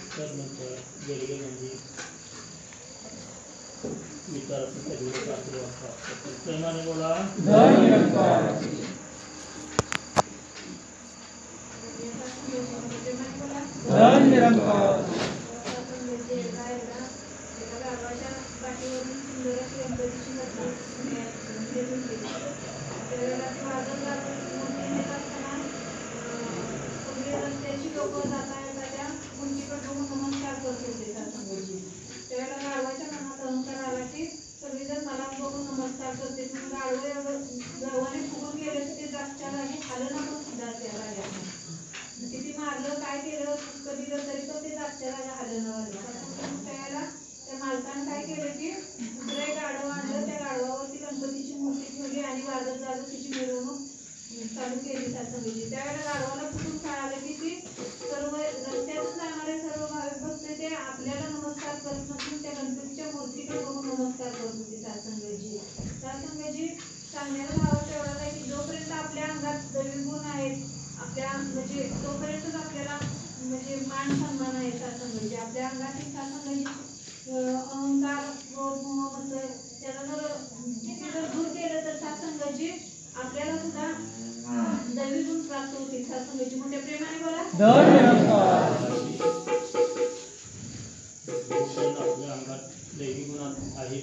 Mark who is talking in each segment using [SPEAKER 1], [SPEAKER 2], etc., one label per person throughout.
[SPEAKER 1] त्यानंतर बेडगे म्हणजे विचारातून सगळे आशीर्वाद प्रेमाने बोला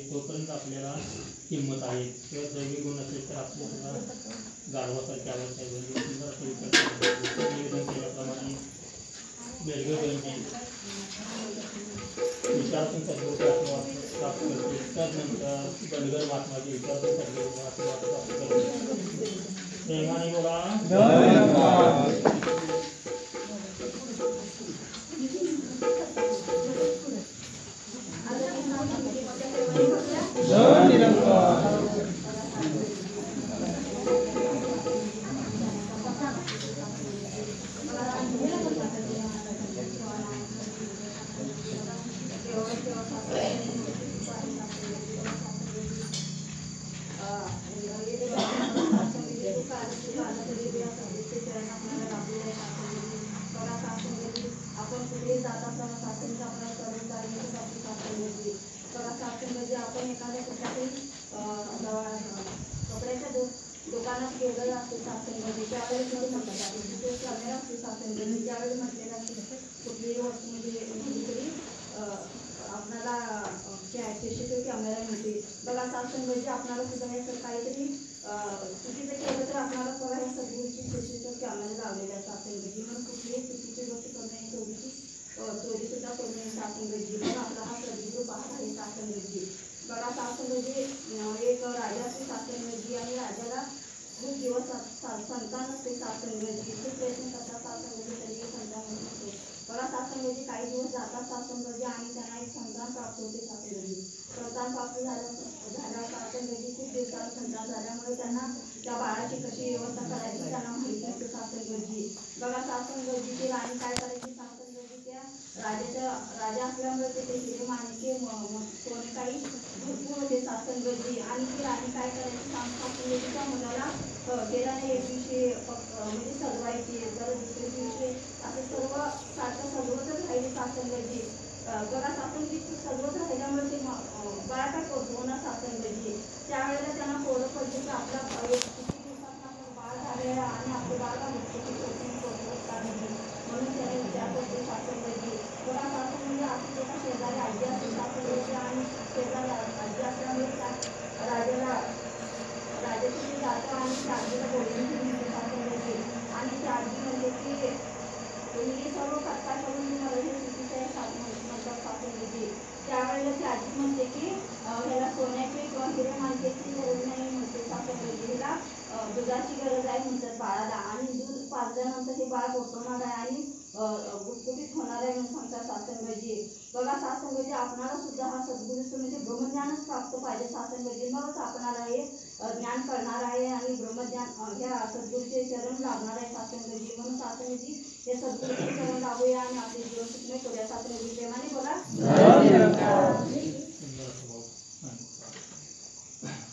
[SPEAKER 1] तोपर्यंत आपल्याला किंमत आहे किंवा दैवी गुण असेल तर आपल्याला गाढवासारखे आवडत आहे सुंदर असं निवेदन केल्याप्रमाणे बेडगे बहिणी विचारातून सद्गुरूचा प्राप्त करते. त्यानंतर गणगर महात्माचे विचारातून सद्गुरूचा प्राप्त करते. प्रेमाने बोला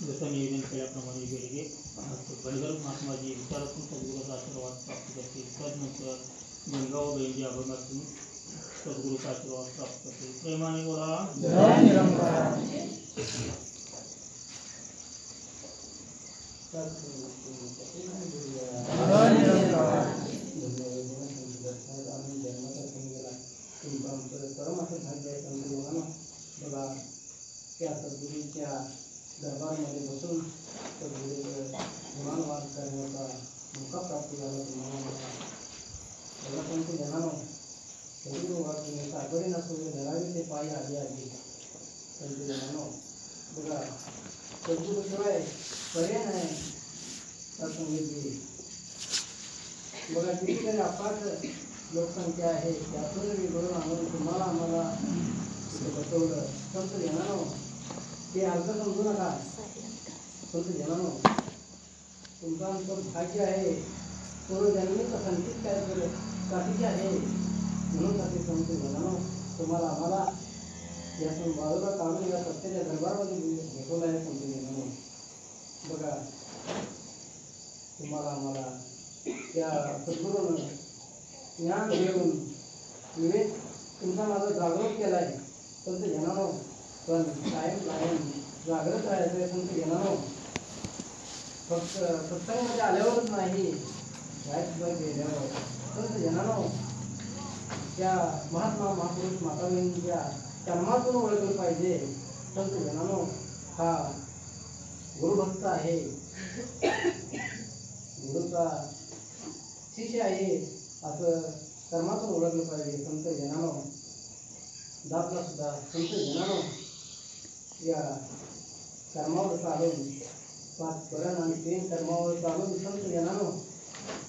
[SPEAKER 1] जसं निवेदन केल्याप्रमाणे बेडगे गणगर महात्माजी विचारातून सद्गुरूचा आशीर्वाद प्राप्त करतील. त्यानंतर गणगाव बेंजी अभंगातून सद्गुरूचा आशीर्वाद प्राप्त करते. प्रेमाने बोला.
[SPEAKER 2] जय निरंकार.
[SPEAKER 3] त्या सद्गुरूच्या दरबारमध्ये बसून सद्गुरूचं गुणानुवाद करण्याचा मौका प्राप्त झाला. तुम्हाला कोणते जनानो सद्गुरू तुम्ही सागरी नसू धरावे ते पायी आधी आधी कोणते जनानो बघा सद्गुरूशिवाय पर्याय नाही. सत्संगीची बघा कितीतरी अफाट लोकसंख्या आहे त्यातून मी बरोबर आणून तुम्हाला आम्हाला बसवलं. संत जनानो ते अर्थ समजू नका. संत जनानो तुमचं आमचं भाग्य आहे पूर्वजन्मीचं संचित काय साठीचे आहे म्हणून साठी संत जनानो तुम्हाला आम्हाला यातून बाजूला काढून या सत्याच्या दरबारमध्ये भेटवलं आहे. संत जनानो बघा तुम्हाला आम्हाला त्या सद्गुरूनं ज्ञान देऊन विवेक तुमचा माझा जागृत केला आहे. संत जनानो पण कायम जागृत राहायचं आहे. संत जनानो फक्त सत्संगामध्ये आल्यावरच नाही राहायचं गेल्यावर. संत जनानो त्या महात्मा महापुरुष माताबहिणींच्या कर्मातून ओळखलं पाहिजे. संत जनानो हा गुरुभक्त आहे गुरुचा शिष्य आहे असं कर्मातून ओळखलं पाहिजे. संत जनानो दासला सुद्धा संत जनानो या कर्मावर चालून पाच करण आणि तीन कर्मावर चालून संत जनानो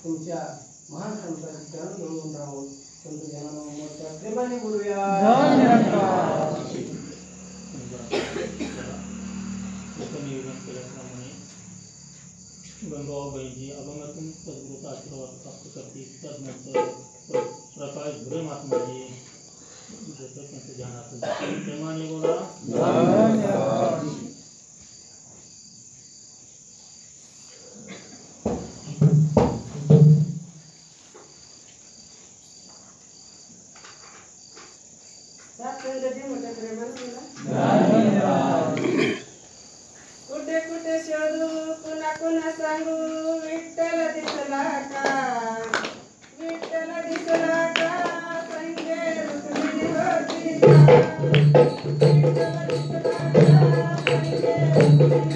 [SPEAKER 3] तुमच्या महान संतांची चरण धरून राहून संत जनानो मोठ्या प्रेमाने बोलूया.
[SPEAKER 1] निवेदन केल्याप्रमाणे गंगाबाईंची अभंगातून सद्गुरूचा आशीर्वाद प्राप्त करते. त्यानंतर प्रकाश भुरे महात्माजी जसं त्यांचं ध्यानातून प्रेमाने बोला.
[SPEAKER 4] कुठे कुठे शोधू पुन्हा पुन्हा सांगू विठ्ठल दिसला का विठ्ठल दिसला का संजय रुक्मिणी होती का विठ्ठल दिसला का संजय रुक्मिणी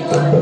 [SPEAKER 2] Jai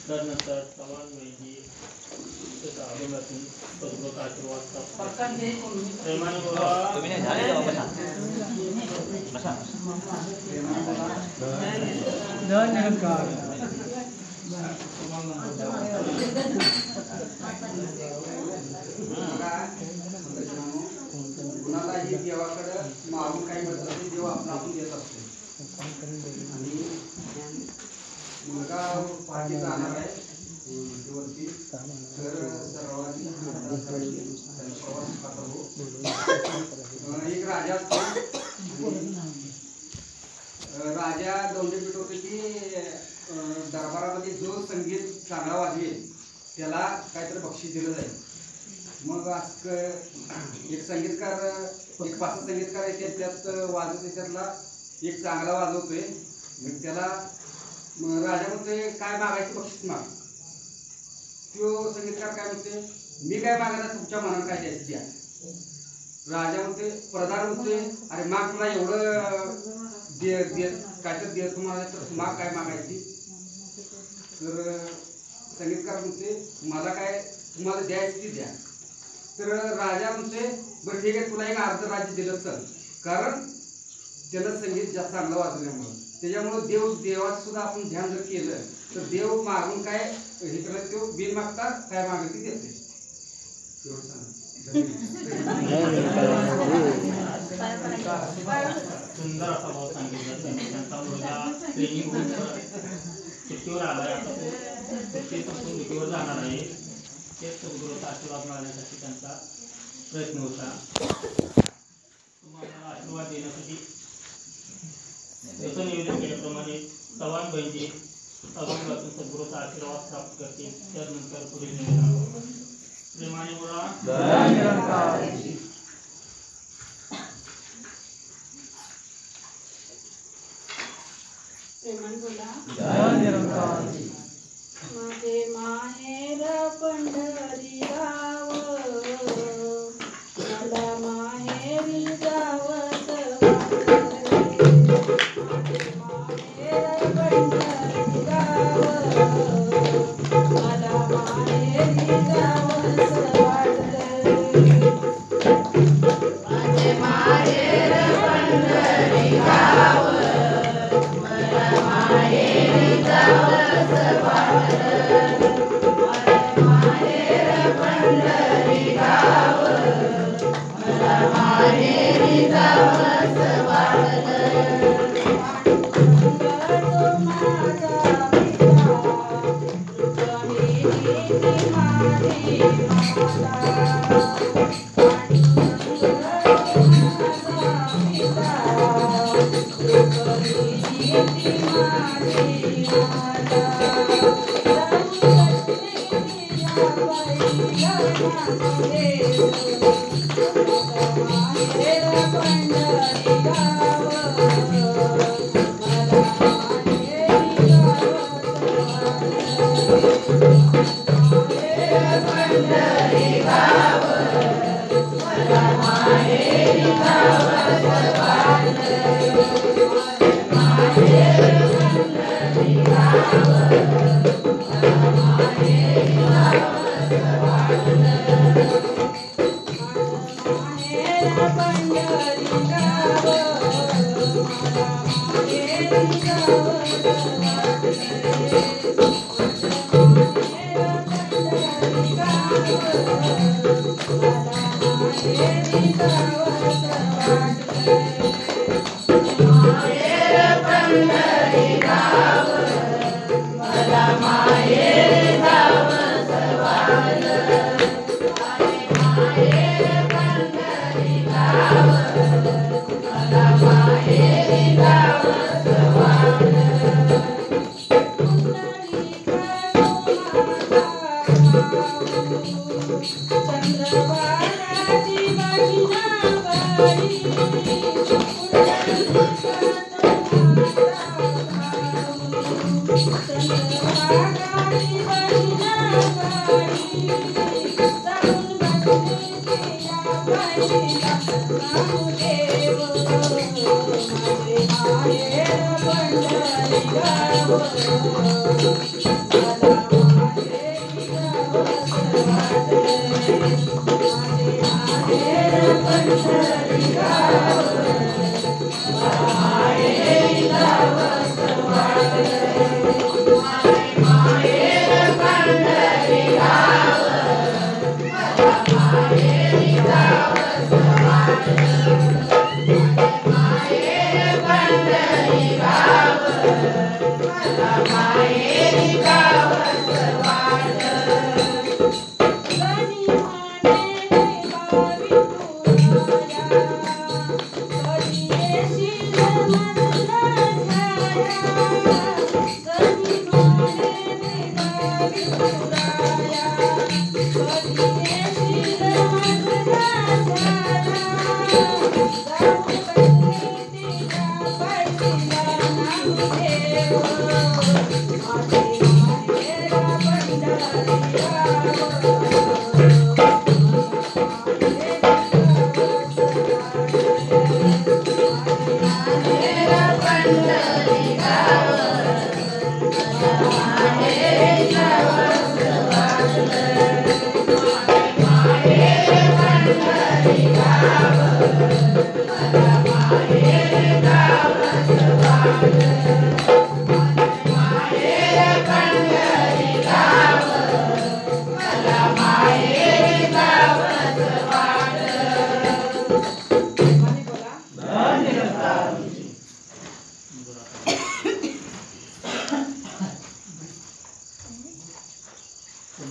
[SPEAKER 1] त्यानंतर चव्हाण वैजी अभंगातून सद्गुरूचा आशीर्वाद प्रेमाने बोला.
[SPEAKER 3] कुणालाही देवाकडे मागून काही म्हणत असते देव आपण देत असतो. आणि मुलगा पाठी जाणार आहे वरती तर सर्वांनी प्रवास करतो. एक राजा असतो. राजा दौंडी पिटवतो की दरबारामध्ये जो संगीत चांगला वाजवेल त्याला काहीतरी बक्षीस दिलं जाईल. मग असं एक संगीतकार एक 5 संगीतकार आहे त्यात वाजवते. त्यातला एक चांगला वाजवतोय. मग त्याला राजा म्हणतोय काय मागायचं बक्षीस माग. तो संगीतकार काय म्हणते मी काय मागायला तुमच्या मनात काय द्यायचं द्या. राजा म्हणते प्रधान म्हणते अरे माग तुला एवढं काय तर दे तुम्हाला तर माग काय मागायची. तर संगीतकार म्हणते मला काय तुम्हाला द्यायची द्या. तर राजा म्हणते बरं ठीक आहे तुला एक अर्ध राज्य दिलं चल. कारण त्यानं संगीत जास्त चांगलं वाजवल्यामुळं त्याच्यामुळं देवाचं सुद्धा आपण ध्यान जर केलं तर देव मागून काय हे करत तो बिन मागता काय मागेल ती देते. एवढं सांग.
[SPEAKER 1] सुंदर असा भाव सांगितला. त्यांचा मुलगा ट्रेनिंग होऊन सुट्टीवर आला आहे. आता तो सुट्टी संपून सुट्टीवर जाणार आहे. तेच सद्गुरूचा आशीर्वाद मिळवण्यासाठी त्यांचा प्रयत्न होता. तुम्हाला आशीर्वाद देण्यासाठी जसं निवेदन केल्याप्रमाणे चव्हाण बहिणी अभंगातून सद्गुरूचा आशीर्वाद प्राप्त करतील. त्यानंतर पुढील निवेदन प्रेमाने बोला.
[SPEAKER 4] प्रेमाने बोला. माझे माहेर पंढरी गाव मला माहेरी जावस वाटले. माझे माहेर पंढरी गाव मला माहेरी जावस वाटले. माझे माहेर पंढरी गाव मला माहेरी जावस वाटले. माहेर पंढरी गाव मला माहेरी जावस वाटले. पंढरी गाव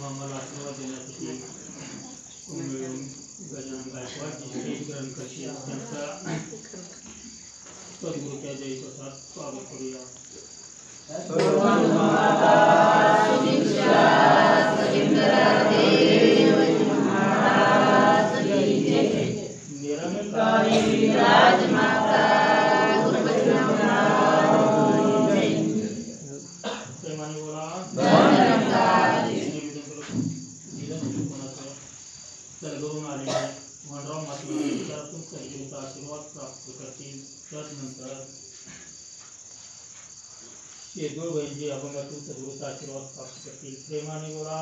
[SPEAKER 1] आम्हाला आशीर्वाद देण्यासाठी गजानन गायकवाड जी ग्रंथ कशी त्यांचा सद्गुरूच्या जयप्रसाद स्वागत करूया. आशीर्वाद प्राप्त करतील. त्यानंतर शेजूळ बहिणजी अभंगातून सद्गुरूचा आशीर्वाद प्राप्त करतील. प्रेमाने बोला.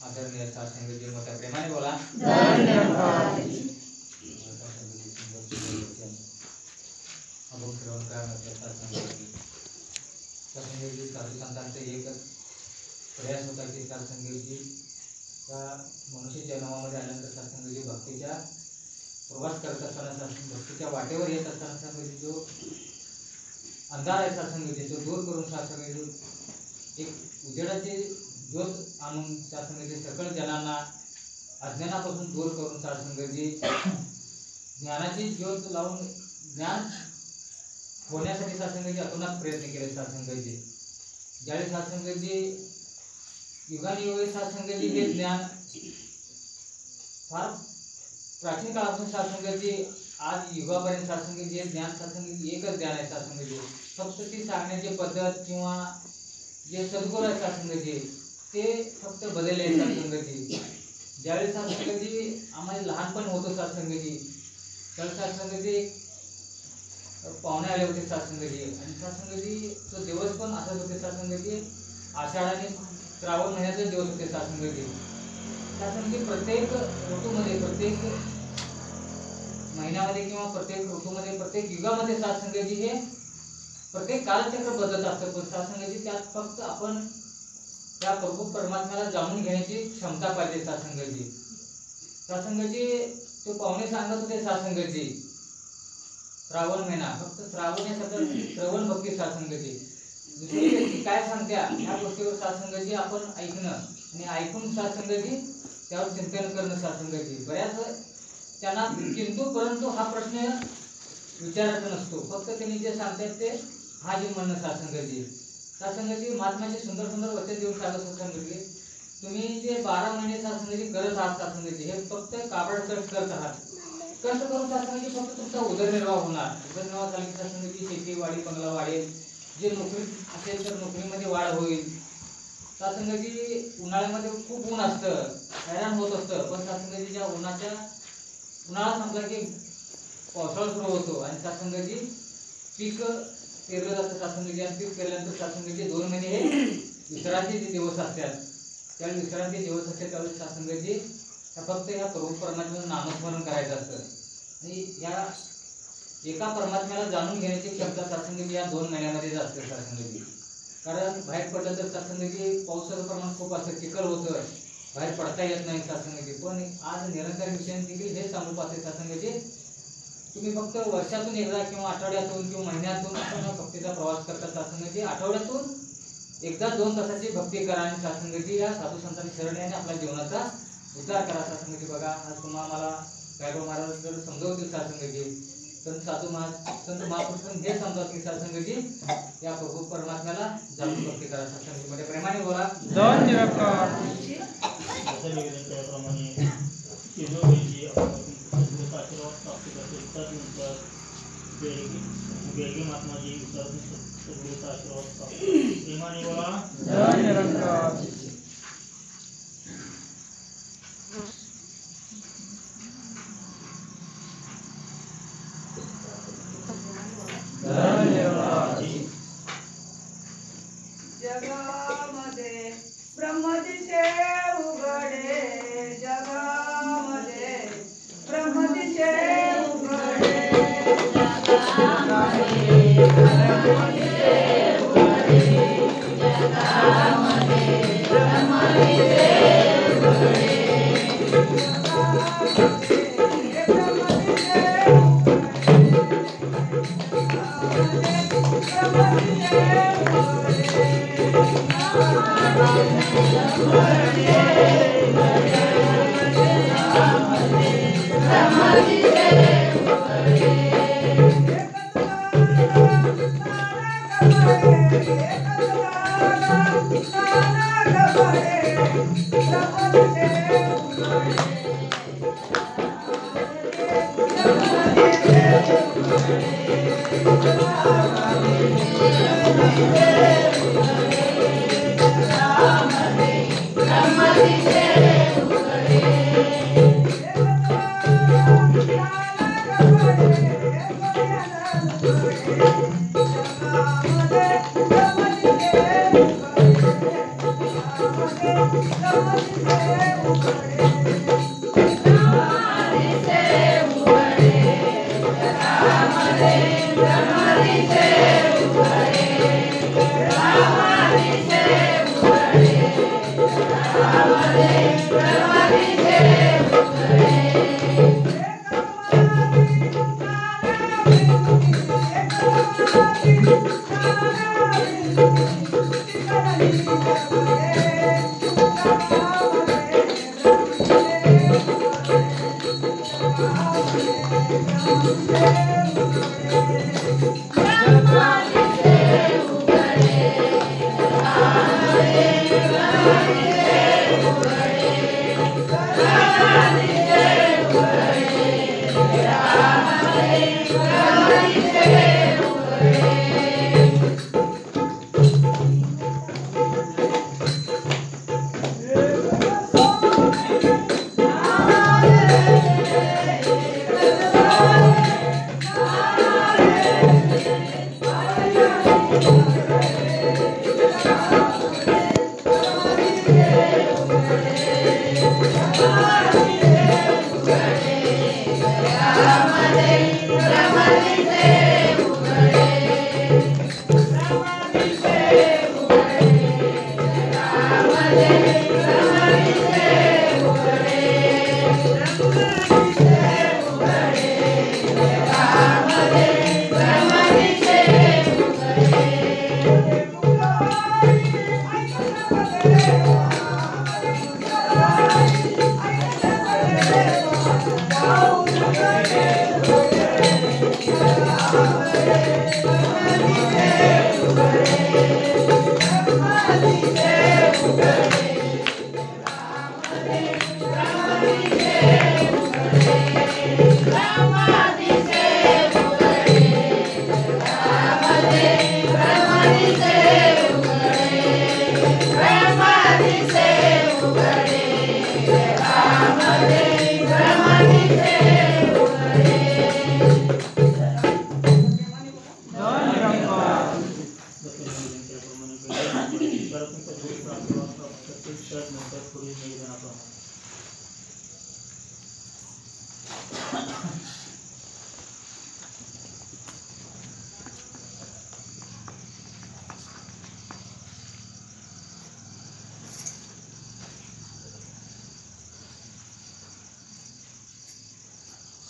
[SPEAKER 2] आदरणीय सासंगजी मोठ्या प्रेमाने बोला. अभंग श्रवण करण्याचा सासंगजी साधू संतांचा एकच प्रयास होता की सासंगजी त्या मनुष्य जन्मामध्ये आल्यानंतर सासंगजी भक्तीच्या प्रवास करत असताना भक्तीच्या वाटेवर येत असताना सासंगजी जो अंधार आहे सासंगजी तो दूर करून सासंगजी एक उजेडाची ज्योत आणून सासंगजी सकळ जनांना अज्ञानापासून दूर करून सासंगजी ज्ञानाची ज्योत लावून ज्ञान होण्यासाठी सासंगजी अतोनात प्रयत्न केले. सासंगजी ज्यावेळी सासंगजी युगानुयुगे सासंगजी हे ज्ञान फार प्राचीन काळापासून सासंगजी आज युगापर्यंत सासंगजी हे ज्ञान सासंगजी एकच ज्ञान आहे. सासंगजी फक्त ती सांगण्याची पद्धत किंवा जे सद्गुरू आहे सासंगजी ते फक्त बदलले आहेत. सासंगजी ज्यावेळी सासंगजी आम्हाला लहानपण होतं सासंगजी त्यावेळी सासंगजी पाहुणे आले होते सासंगजी आणि सासंगजी तो दिवस पण असत होते सासंगजी आषाढाने श्रावण महिन्याचे दिवस होते सासंगजी. सासंगजी प्रत्येक ऋतूमध्ये, प्रत्येक महिन्यामध्ये किंवा प्रत्येक ऋतूमध्ये, प्रत्येक युगामध्ये सासंगजी हे प्रत्येक कालचक्र बदलत असतं. पण सासंगजी त्यात फक्त आपण त्या प्रभू परमात्म्याला जाणून घेण्याची क्षमता पाहिजे. सासंगजी तो पाहुणे सांगत होते सासंगजी श्रावण महिना, फक्त श्रावण या शब्दात श्रवण भक्ती सासंगजी. दुसरी व्यक्ती काय सांगत्या ह्या गोष्टीवर सासंगजी आपण ऐकणं आणि ऐकून सासंगजी त्यावर चिंतन करणं सासंगजी. बऱ्याच त्यांना किंतु परंतु हा प्रश्न विचारायचा नसतो, फक्त त्यांनी जे सांगतात ते हा जे म्हणणं सासंगजी. सासंगजी महात्माचे सुंदर सुंदर वचन देऊन सांगत सासंगजी, तुम्ही जे 12 महिने सासंगजी करत आहात सासंगजी, हे फक्त काबड कष्ट करत आहात. कष्ट करून सासंगजी फक्त तुमचा उदरनिर्वाह होणार. उदरनिर्वाह झाला की सासंगजी शेती वाडी बंगला वाढेल, जे नोकरी असेल तर नोकरीमध्ये वाढ होईल. सासंगजी उन्हाळ्यामध्ये खूप ऊन असतं, हैराण होत असतं, पण सासंगजी ज्या उन्हाळा संपला की पावसाळा सुरू होतो आणि सासंगजी पीक पेरलं जातं सासंगजी. आणि पीक पेरल्यानंतर सासंगजी 2 महिने हे विश्रांतीचे दिवस असतात. त्यावेळी विश्रांती दिवस असते त्यावेळी सासंगजी फक्त ह्या प्रभू परमात्म्याचं नामस्मरण करायचं असतं. आणि या एका परमात्म्याला जाणून घेण्याची क्षमता सासंगजी या 2 महिन्यामध्येच असते सासंगजी. कारण बाहेर पडलं तर सासंगजी पावसाचं प्रमाण खूप असतं, चिखल होतं, बाहेर पडता येत नाही सासंगजी. पण आज निरंतर मिशन देखील हे सांगू पाहते सासंगजी, तुम्ही फक्त वर्षातून एकदा किंवा आठवड्यातून किंवा महिन्यातून आपण भक्तीचा प्रवास करता सासंगजी. आठवड्यातून एकदा 2 तासाची भक्ती करा आणि सासंगजी या साधू संतांनी शरण याने आपल्या जीवनाचा उद्धार करा सासंगजी. बघा आज तुम्हाला मला गायकवाड महाराज समजवतील सासंगजी, संत महापुरुष हे समजावतील सासंगजी, या प्रभू परमात्म्याला जाणून भक्ती करा सासंगजी. मध्ये प्रेमाने बोला
[SPEAKER 1] जय निरंकार. जसं निवेदन त्याप्रमाणे शिरोवेची आपण आशीर्वाद प्राप्त करतो. त्यानंतर बेळगे महात्माजी सद्गुरूचा आशीर्वाद प्राप्त. प्रेमाने बोला जय निरंकार.
[SPEAKER 4] जगामध्ये ब्रह्मदिशे उघडे, जगामध्ये ब्रह्मदिशे उघडे, जगामध्ये ब्रह्मदिशे उघडे, जगामध्ये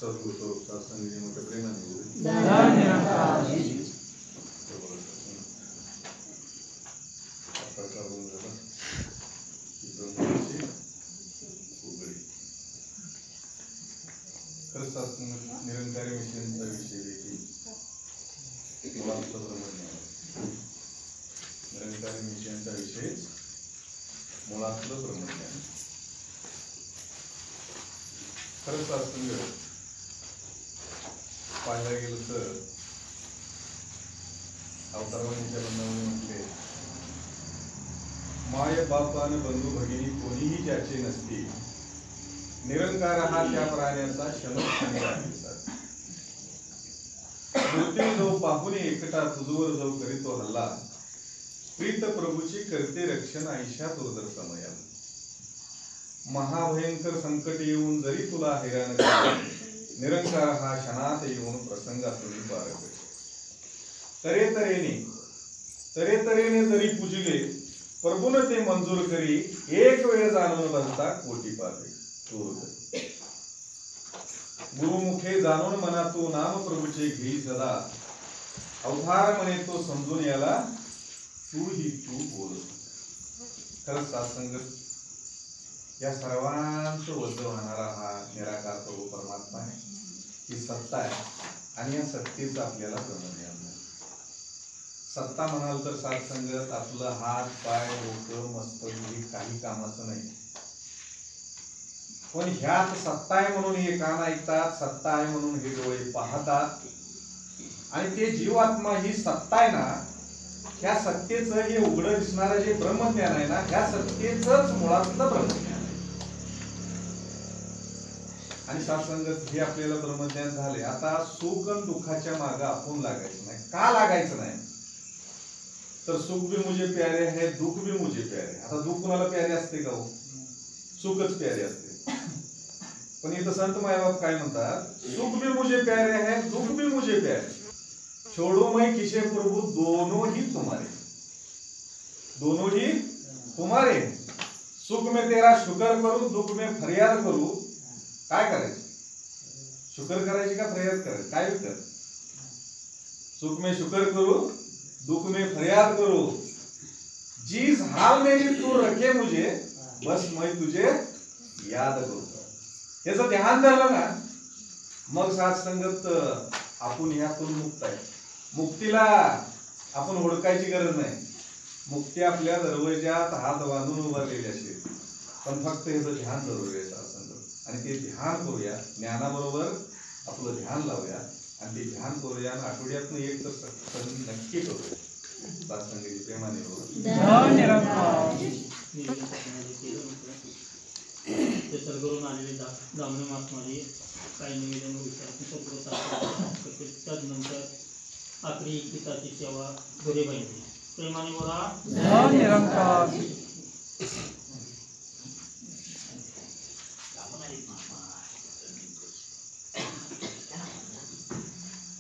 [SPEAKER 5] सद्गुरु स्वरूप सत्संगी मोठ्या प्रेमाने बोलू. आता काढून झाला की ब्रह्माची उघडी. खरं सत्संग निरंकारी मिशनचा विषय देखील मुळातलं ब्रह्मज्ञान आहे. निरंकारी मिशनचा विषय मुळातलं ब्रह्मज्ञान. खरं सत्संग पाहायला गेलं तर अवतारवाणीच्या बंधामध्ये म्हटले, माय बापान बंधू भगिनी कोणीही ज्याचे नसते, निरंकार हा त्या प्राण्याचा क्षणक्षणी राहिसा. मृत्यू जो पाहुणे एकटा तुझवर जो करीतो हल्ला, प्रीत प्रभूची करते रक्षण आयुष्यात उदर समया. महाभयंकर संकट येऊन जरी तुला हैराण केले, निरंकार हा क्षणात येऊन प्रसंगातून पार करे. तरेतरेने जरी पूजिले, प्रभून ते मंजूर करी. एक वेळ जाणून बनता कोटी पावे तूर. गुरुमुखे जाणून मना तू नाम प्रभूचे घेई सदा. अवधार म्हणे तो समजून याला, तू ही तू बोल. खरंच सत्संग या सर्वांचं वजन वाहणारा हा निराकार प्रभू परमात्मा आहे, ही सत्ता आहे. आणि या सत्तेचं आपल्याला ब्रह्मज्ञान आहे. सत्ता म्हणाल तर सत्संगत आपलं हात पाय डोकं मस्तक हे काही कामाचं नाही. पण ह्यात सत्ता आहे म्हणून हे कान ऐकतात, सत्ता आहे म्हणून हे डोळे पाहतात. आणि ते जीवात्मा ही सत्ता आहे ना, ह्या सत्तेचं हे उघडं दिसणारं जे ब्रह्मज्ञान आहे ना, ह्या सत्तेचंच मुळातलं ब्रह्मज्ञान. आणि सत्संगत हे आपल्याला ब्रह्मज्ञान झाले. आता सुख आणि दुःखाच्या मागे आपण लागायचं नाही. का लागायचं नाही? तर सुख भी मुझे प्यारे है, दुःख भी मुझे प्यारे. आता दुःख कुणाला प्यारे असते का हो? सुखच प्यारे असते. पण इथं संत मायबाप काय म्हणतात, सुख भी मुझे प्यारे है, दुःख भी मुझे प्यारे. छोड़ो मैं किसे प्रभु, दोनों ही तुम्हारे. दोनों ही तुम्हारे. सुख में तेरा शुक्र करू, दुःख में फरियाद करू. काय करायचं? शुक्र करायची का फरियाद करायची? काय कर? सुख में शुक्र करू, दुख में फरियाद करू. जिस हाल में भी तू रखे मुझे, बस मैं तुझे याद करू. याचं ध्यान धरलं ना, मग सत्संगत आपण ह्यातून मुक्त आहे. मुक्तीला आपण हुडकायची गरज नाही. मुक्ती आपल्या दरवाजात हात बांधून उभारलेली असते. पण फक्त ह्याचं ध्यान जरुरी आहे सत्संग. आणि ते ध्यान करूया, ज्ञानाबरोबर आपलं ध्यान लावूया. आणि ते ध्यान करूया. आणि आठवड्यातून एक तर सत्संग नक्की करूया. सत्संगाची प्रेमाने
[SPEAKER 1] ते सद्गुरून आलेले दामणे महात्माजी काही निवेदन विचारतात. त्यानंतर आखरी पिताची सेवा घरी पाहिजे. प्रेमाने बोला.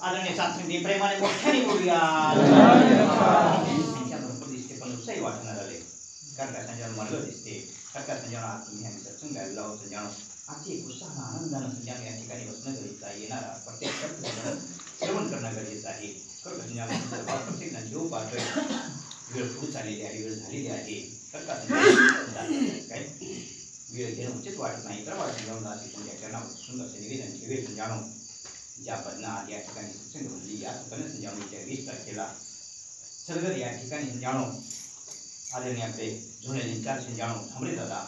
[SPEAKER 6] आदरणीय सत्संगी प्रेमाने मोठ्याने बोलूया. भरपूर दिसते पण उत्साही वाटणार आले. कारण संजाण मरलं दिसते. कारण संजाण तुम्ही आम्ही सत्संग गायला लावून संजाण आजची एक उत्साहानं आनंदानं संजाण या ठिकाणी बसणं गरजेचं आहे. येणारा प्रत्येक श्रवण करणं गरजेचं आहे. प्रत्येक जण जीव पाहतोय. वेळ पुढे चाललेली आहे, वेळ झालेली आहे. काय वेळ घेणं उचित वाटत नाही. तर वाटत जाऊन तुमच्या चरणावर सुंदरसे निवेदन ठेवे संजाणो. ज्या पदनात या ठिकाणी सत्संग भरली, या ठिकाणी संजाणूच्या 20 तारखेला सलगर या ठिकाणी संजाणो आदरणीय आपले जुने 4 संजाणो थांबले दादा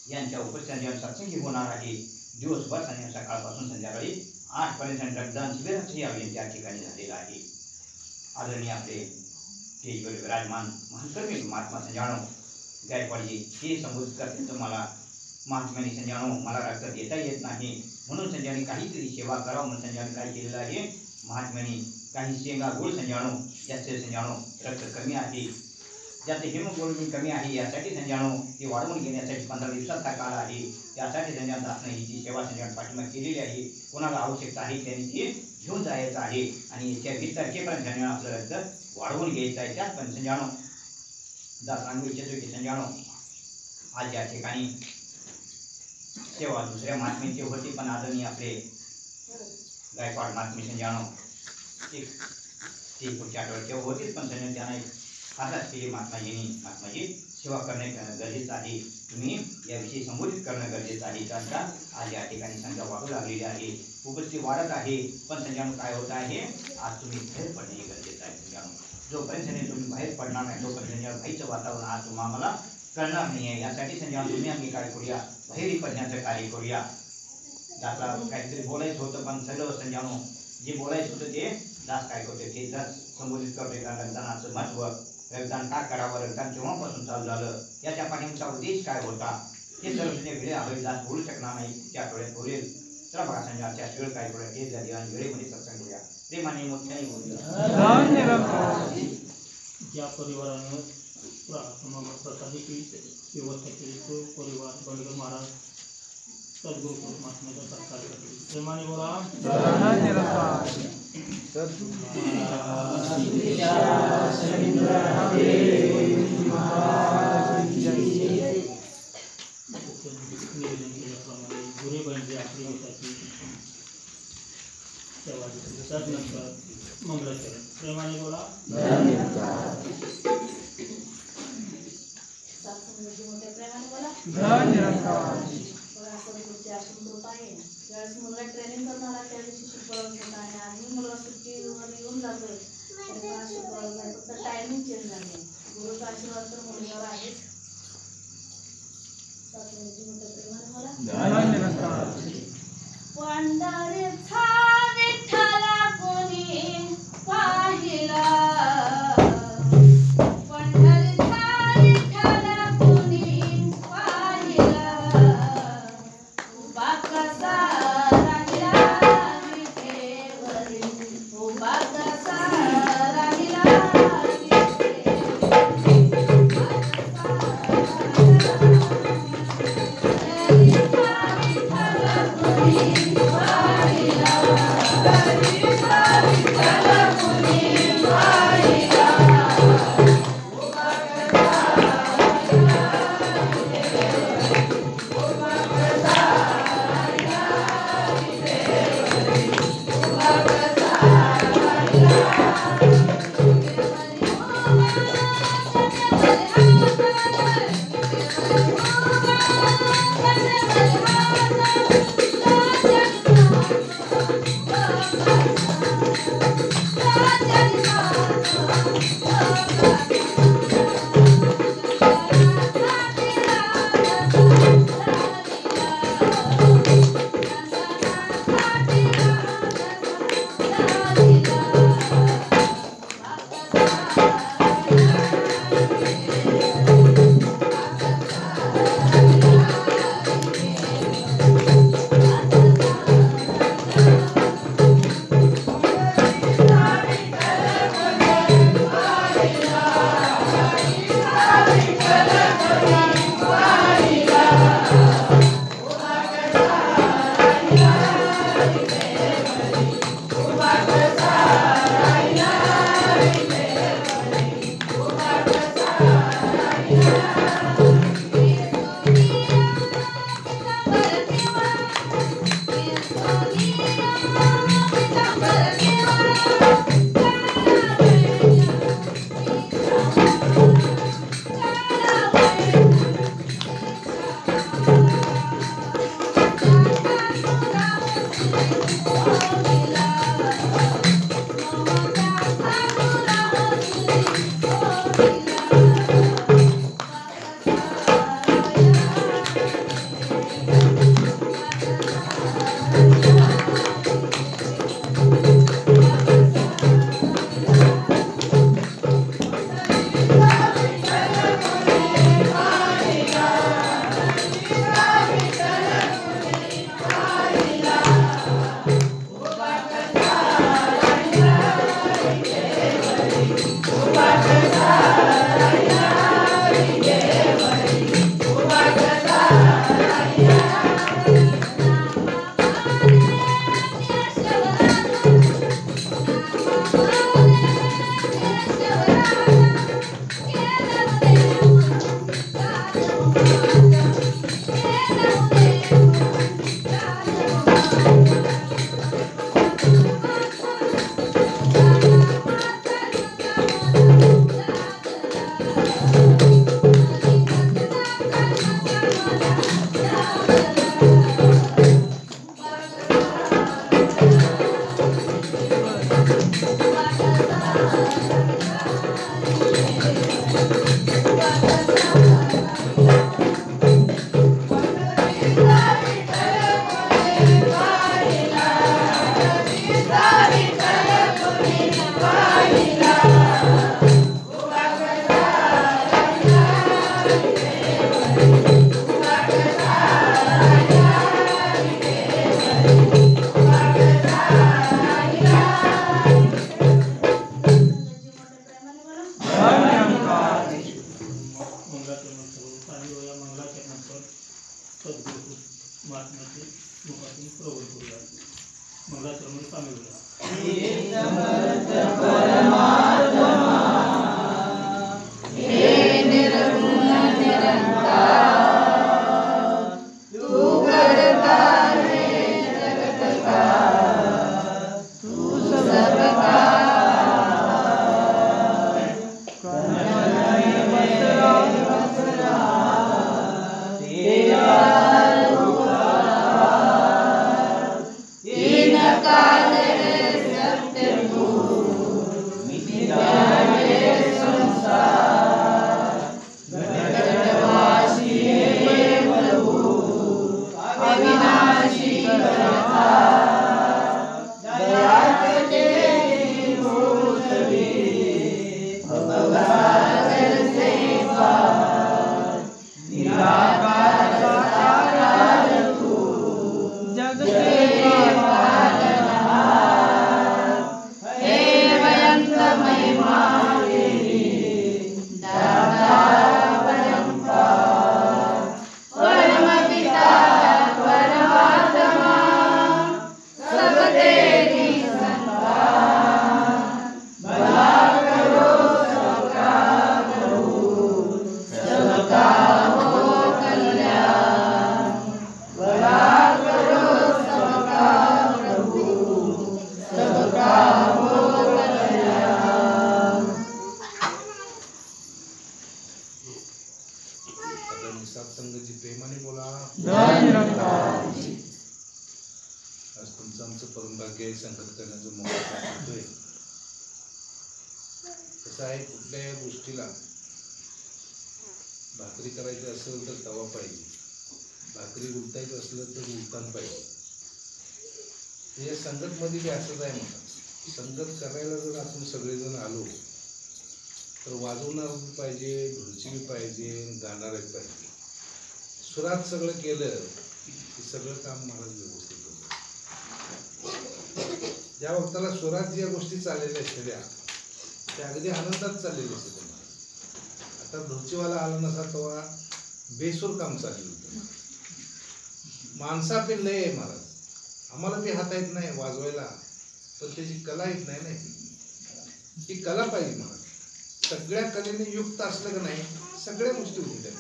[SPEAKER 6] यांच्या उपस्थितीवर सत्संगी होणार आहे. दिवसभर सकाळपासून संध्याकाळी 8 पर्यंत रक्तदान शिबिराचंही आयोजन त्या ठिकाणी झालेलं आहे. आदरणीय आपले स्टेजवर विराजमान महंतकर्मी महात्मा संजाणो गायकवाडजी हे संबोधित करते. तर मला महात्म्याने संजाणो मला रक्त देता येत नाही म्हणून संजाने काहीतरी सेवा करावं म्हणून संजाने काय केलेलं आहे. महात्म्याने काही शेंगा गोळ संजाणो ज्याचे संजाणो रक्त कमी आहे, ज्याचे हिमोग्लोबिन कमी आहे, यासाठी संजाणो ते वाढवून घेण्यासाठी 15 दिवसाचा काळ आहे. त्यासाठी संजान दासने ही जी सेवा संजान पाठिंबा केलेली आहे. कोणाला आवश्यकता आहे त्यांनी ते घेऊन जायचं आहे आणि येत्या 20 तारखेपर्यंत संजान आपलं रक्त वाढवून घ्यायचं आहे. त्याच पण संजाणो दास सांगू इच्छितो की संजाणो आज या ठिकाणी सेवा दुसऱ्या महात्म्यांची होती, पण आदरणीय आपले गायकवाड महात्मे संजाणो ती पुढच्या आठवड्यात सेवा होतीच, पण त्यांना एक खास केली महात्माजी सेवा करणे गरजेचं आहे. तुम्ही याविषयी संबोधित करणं गरजेचं आहे. कारण का आज या ठिकाणी संख्या वाढू लागलेली आहे, उपस्थिती वाढत आहे, पण संजाणो काय होत आहे आज तुम्ही बाहेर पडणे गरजेचं आहे. संजाणो जोपर्यंत तुम्ही बाहेर पडणार नाही तोपर्यंत भयचं वातावरण आज तुम्हाला कळणार नाही आहे. यासाठी संजाणो तुम्ही आम्ही काय करूया बाहेर पडण्याचं कार्य करूया. दासला काहीतरी बोलायचं होतं पण सगळं संजाणो जे बोलायचं होतं ते दास काय करते ते दास संबोधित करते. कारण रक्तदानाचं महत्त्व, रक्तदान का करावं, रक्तदान केव्हापासून चालू झालं, याच्या पाठीमागचा उद्देश काय होता हे सर्व वेळे हवे दास बोलू शकणार नाही, त्या आठवड्यात बोलेल. चला बघा संजाच्या वेळ काय करूया ते झाली आणि वेळेमध्ये सत्संग करूया. प्रेमाने मोठ्याने बोलूया.
[SPEAKER 1] ज्या परिवारानं प्रसादाची व्यवस्था केली तो परिवार बंडगर महाराज सद्गुरू महात्म्याचा सत्कार करते. प्रेमाने बोला. निवेदन केल्याप्रमाणे गुरे बहिणी आपली होताची सेवा दिली. त्यानंतर मंगलाचरण. प्रेमाने बोला.
[SPEAKER 7] ज्यावेळेस मुलगा ट्रेनिंग करणार त्या दिवशी शुक्रवार होता आणि आम्ही मुलगा सुट्टीवर येऊन जातोय तरी पण शुक्रवार नाही, फक्त टायमिंग चेंज झाले. गुरुचा आशीर्वाद तर मुलग्यावर आहेच. पंढरीचा विठ्ठला कोणी पाहिला, पंढरीचा विठ्ठला कोणी पाहिला, उभा कसा राहिला विठेवरी, उभा कसा राहिला विठेवरी, उभा कसा राहिला विठेवरी.
[SPEAKER 1] आत्म्याचे मुखातून प्रबोध करूया. मंगळाचरणामध्ये सामील होऊया.
[SPEAKER 8] सत्संगाची प्रेमाने बोला. आज तुमचं आमचं परमभाग्य आहे, संगत करण्याचं मोठं करतोय. कसं आहे, कुठल्याही गोष्टीला भाकरी करायची असेल तर तवा पाहिजे, भाकरी उलटायचं असलं तर उलटाण पाहिजे. या संगत मध्ये बी असंच आहे. म्हणतात संगत करायला जर आपण सगळेजण आलो तर वाजवणार पाहिजे, ढोलची बी पाहिजे, गाणारे पाहिजे. सुरात सगळं केलं की सगळं काम महाराज व्यवस्थित होतं. ज्या वक्ताला सुरात ज्या गोष्टी चाललेल्या असलेल्या त्या अगदी आनंदात चाललेल्या असते. आता ढोलचीवाला आला नसा तेव्हा बेसूर काम चाललं होतं. माणसा पे लय आहे महाराज, आम्हाला बी हाता येत नाही वाजवायला, पण त्याची कला येत नाही ना. ती कला पाहिजे महाराज. सगळ्या कलेने युक्त असलं का नाही सगळ्या गोष्टी होती त्या.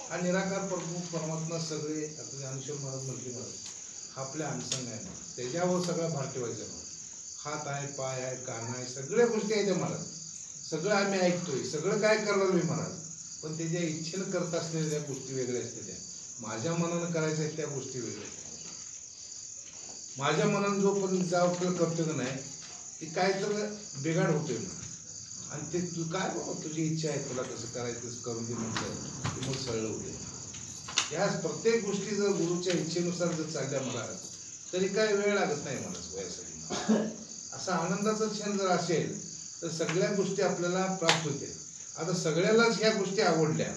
[SPEAKER 8] हा निराकार प्रमुख परमात्मा सगळे आता ज्ञानेश्वर महाराज म्हटले महाराज हा आपल्या अंगसंग आहे, त्याच्यावर सगळा भार ठेवायचा. हात आहे, पाय आहे, कान आहे, सगळ्या गोष्टी आहेत महाराज. सगळं आम्ही ऐकतोय, सगळं काय करणार मी महाराज, पण त्याच्या इच्छेनं करत असलेल्या गोष्टी वेगळ्या असते. त्या माझ्या मनानं करायच्या आहेत त्या गोष्टी वेगळ्या. माझ्या मनानं जो पण जाव करतो का नाही ती काय तर बिघाड होतोय. आणि ते तू काय बाबा तुझी इच्छा आहे, तुला कसं करायचं करून दे म्हटलं की मग सरळ होते. या प्रत्येक गोष्टी जर गुरुच्या इच्छेनुसार जर चालल्या महाराज तरी काय वेळ लागत नाही महाराज वयासाठी. असा आनंदाचा क्षण जर असेल तर सगळ्या गोष्टी आपल्याला प्राप्त होते. आता सगळ्यालाच ह्या गोष्टी आवडल्या.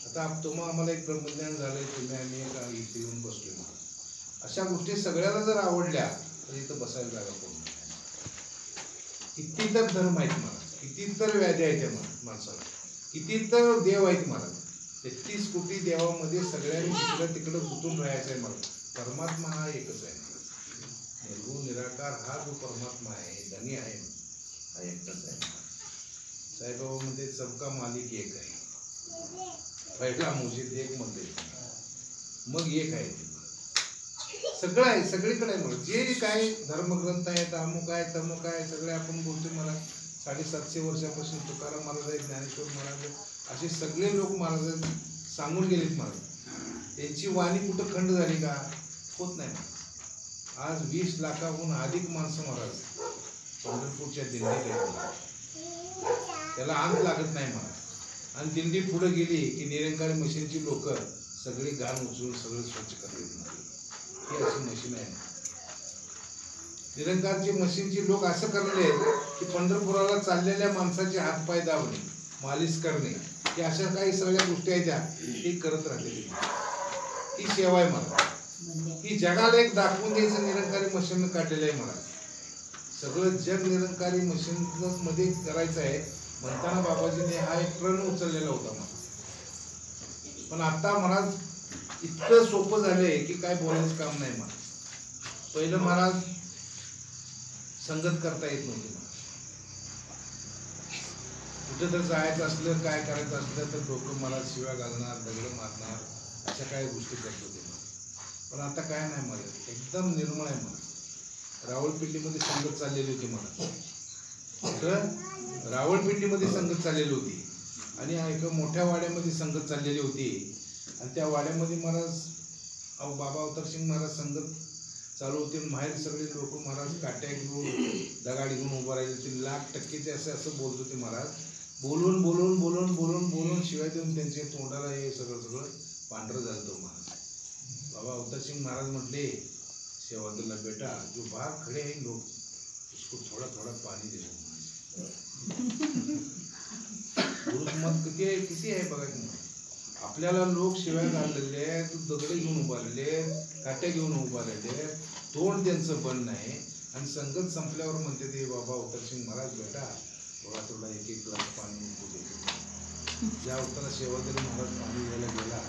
[SPEAKER 8] आता तुम्हाला आम्हाला एक ब्रह्मज्ञान झालंय, तुम्ही आम्ही इथे येऊन बसलोय महाराज. अशा गोष्टी सगळ्याला जर आवडल्या तर इथं बसायला जागा पूर्ण. किती तर धर्म आहेत महाराज, किती तर व्याधी आहेत त्या माणसाला, किती तर देव आहेत महाराज. 33 कोटी देवामध्ये सगळ्यांनी तिकडं तिकडं गुंतून राहायचं आहे महाराज. परमात्मा हा एकच आहे. निर्गुण निराकार हा जो परमात्मा आहे, धनी आहे, हा एकच आहे. साईबाबा मध्ये सबका मालिक एक आहे. पहिला मुझे एक मध्ये मग एक आहे. सगळं आहे, सगळीकडे आहे मला. जे काय धर्मग्रंथ आहेत, अमुक आहे, तमुक आहे, सगळे आपण बोलतो मला. 750 वर्षापासून तुकाराम महाराज आहे, ज्ञानेश्वर महाराज आहे, असे सगळे लोक महाराज सांगून गेलेत महाराज. त्यांची वाणी कुठं खंड झाली का? होत नाही. आज 20 लाखाहून अधिक माणसं महाराज पंढरपूरच्या दिंडीत आहेत. त्याला अंत लागत नाही महाराज. आणि दिंडी पुढे गेली की निरंकारी मशीनची लोक सगळी घाण उचलून सगळं स्वच्छ करतात. ही अशी मशीन आहे. निरंकारची मशीनची लोक असं करले की पंढरपुराला चाललेल्या माणसाचे हातपाय दाबणे, मालिश करणे, की अशा काही सगळ्या गोष्टी आहेत त्या ती करत राहते. ही सेवा आहे मला. ही जगाला एक दाखवून द्यायचं निरंकारी मशीन काढलेलं आहे मला. सगळं जग निरंकारी मशीन मध्ये करायचं आहे म्हणताना बाबाजीने हा एक प्रण उचललेला होता मला. पण आता महाराज इतकं सोपं झालंय की काय बोलायचं काम नाही मला. पहिलं महाराज संगत करता येत नव्हती मला. कुठं तर जायचं असलं काय करायचं असलं तर लोक मला शिव्या घालणार, दगड मारणार, अशा काही गोष्टी करत होते मला. पण आता काय नाही मला, एकदम निर्मळ आहे मला. रावळपिंडीमध्ये संगत चाललेली होती मला. तर रावळपिंडीमध्ये संगत चाललेली होती आणि एका मोठ्या वाड्यामध्ये संगत चाललेली होती. आणि त्या वाड्यामध्ये महाराज बाबा अवतारसिंग महाराज संगत चालू होते. बाहेर सगळे लोक महाराज काट्या घेऊन दगाड घेऊन उभं राहिले होते. 1,00,000% असं बोलत होते महाराज. बोलून बोलून बोलून बोलून बोलून शिवाय देऊन त्यांच्या तोंडाला हे सगळं पांढरं झालं होतं महाराज. बाबा अवतारसिंग महाराज म्हटले सेवादुल्ला बेटा जो बाहर खड़े हैं लोग उसको थोड़ा थोड़ा पानी दे दो. मत किती आहे बघा तुम्ही. आपल्याला लोक शिव्या घाललेले आहेत, दगड घेऊन उभारलेले, काट्या घेऊन उभारलेले, तोंड त्यांचं बंद नाही. आणि संगत संपल्यावर म्हणते ते बाबा अवतारसिंग महाराज बेटा बघा थोडा एक ग्लास पाणी देतो. ज्या अवतारा सेवादरी महाराज पाणी घ्यायला गेला